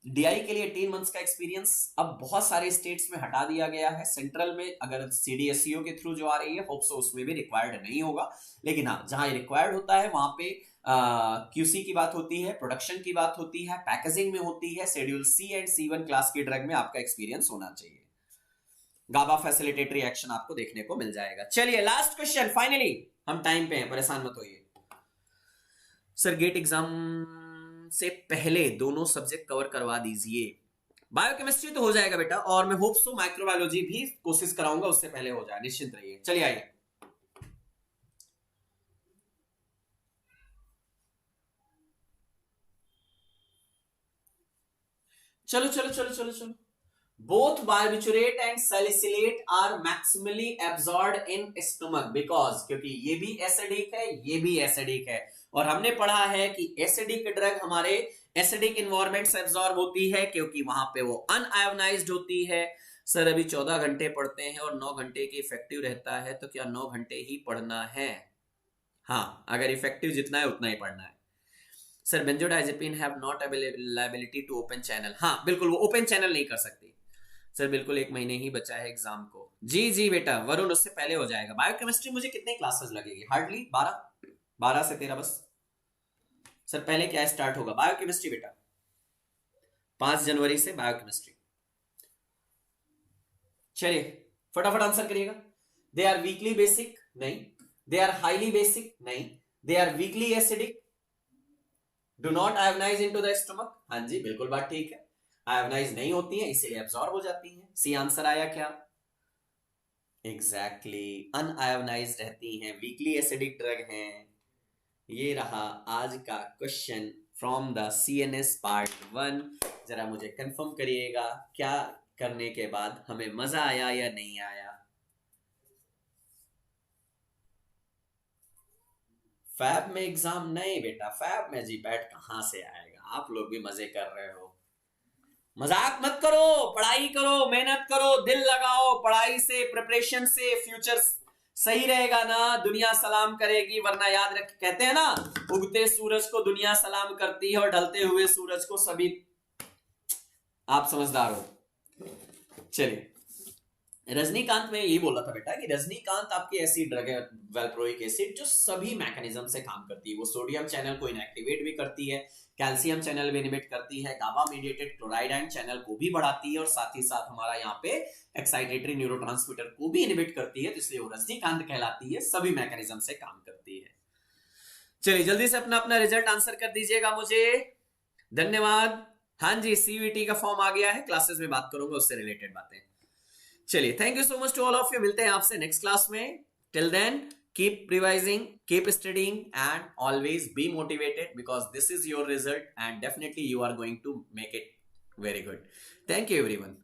डीआई के लिए 3 मंथ्स का एक्सपीरियंस अब बहुत सारे स्टेट्स में हटा दिया गया है. सेंट्रल में अगर सीडीएसईओ के थ्रू जो आ रही है होप सो उसमें भी रिक्वायर्ड नहीं होगा. लेकिन हाँ जहां रिक्वायर्ड होता है वहां पे क्यूसी की बात होती है, प्रोडक्शन की बात होती है, पैकेजिंग में होती है. Schedule C and C1 class की ड्रग में आपका एक्सपीरियंस होना चाहिए. गाबा फैसिलिटेटरी एक्शन आपको देखने को मिल जाएगा. चलिए लास्ट क्वेश्चन. फाइनली हम टाइम पे हैं, परेशान मत होइए. सर गेट एग्जाम से पहले दोनों सब्जेक्ट कवर करवा दीजिए. बायोकेमिस्ट्री तो हो जाएगा बेटा और मैं होप सो माइक्रोबायोलॉजी भी कोशिश कराऊंगा उससे पहले हो जाए, निश्चिंत रहिए. चलिए आइए. चलो चलो चलो चलो चलो. both barbiturate and salicylate are maximally absorbed in stomach because क्योंकि ये भी एसिडिक है, ये भी एसिडिक है, और हमने पढ़ा है कि एसिडिक ड्रग हमारे एसिडिक इन्वायरमेंट से एब्जॉर्ब होती है क्योंकि वहां पे वो अनआयोनाइज्ड होती है। सर अभी 14 घंटे पढ़ते हैं और 9 घंटे की इफेक्टिव रहता है, तो क्या 9 घंटे ही पढ़ना है? हाँ, अगर इफेक्टिव जितना है उतना ही पढ़ना है। Sir benzodiazepine have not availability to open channel, हाँ बिल्कुल वो ओपन चैनल नहीं कर सकती। सर बिल्कुल 1 महीने ही बचा है एग्जाम को। जी जी बेटा वरुण, उससे पहले हो जाएगा। बायोकेमिस्ट्री मुझे कितने क्लासेस लगेगी? हार्डली 12 से 13 बस। सर पहले क्या स्टार्ट होगा? बायोकेमिस्ट्री बेटा 5 जनवरी से बायोकेमिस्ट्री। चलिए फटाफट आंसर करिएगा। दे आर वीकली बेसिक, नहीं। दे आर हाईली बेसिक, नहीं। They are weakly acidic, do not ionize into the stomach, हाँ जी बिल्कुल बात ठीक है। आयोनाइज नहीं होती है इसीलिए एब्जॉर्ब हो जाती है। सी आंसर आया क्या? एग्जैक्टली अनआयोनाइज्ड रहती हैं, वीकली एसिडिक ड्रग हैं। ये रहा आज का question from the CNS part 1। जरा मुझे कंफर्म करिएगा क्या करने के बाद हमें मजा आया या नहीं आया। फैब में एग्जाम नहीं बेटा, फैब में जीपैट कहां से आएगा? आप लोग भी मजे कर रहे हो। मजाक मत करो, पढ़ाई करो, मेहनत करो, दिल लगाओ, पढ़ाई से प्रिपरेशन से फ्यूचर सही रहेगा ना, दुनिया सलाम करेगी। वरना याद रख, कहते हैं ना उगते सूरज को दुनिया सलाम करती है और ढलते हुए सूरज को सभी। आप समझदार हो। चलिए रजनीकांत में यही बोला था बेटा कि रजनीकांत आपकी ऐसी ड्रग है वेल्प्रोइक एसिड जो सभी मैकेनिज्म से काम करती है। वो सोडियम चैनल को इनएक्टिवेट भी करती है, कैल्शियम चैनल भी इनिबिट करती है, गाबा मीडिएटेड क्लोराइड आयन चैनल को भी बढ़ाती है और साथ ही साथ हमारा यहाँ पे एक्साइटेटरी न्यूरोट्रांसमीटर को भी इनिबिट करती है। तो इसलिए वो रजनीकांत कहलाती है, सभी मैकेनिज्म से काम करती है। चलिए जल्दी से अपना अपना रिजल्ट आंसर कर दीजिएगा मुझे। धन्यवाद। हाँ जी CVT का फॉर्म आ गया है, क्लासेस में बात करूंगा उससे रिलेटेड बातें। चलिए thank you so much to all of you. मिलते हैं आपसे नेक्स्ट क्लास में। Till then keep revising, keep studying, and always be motivated because this is your result and definitely you are going to make it very good. Thank you everyone.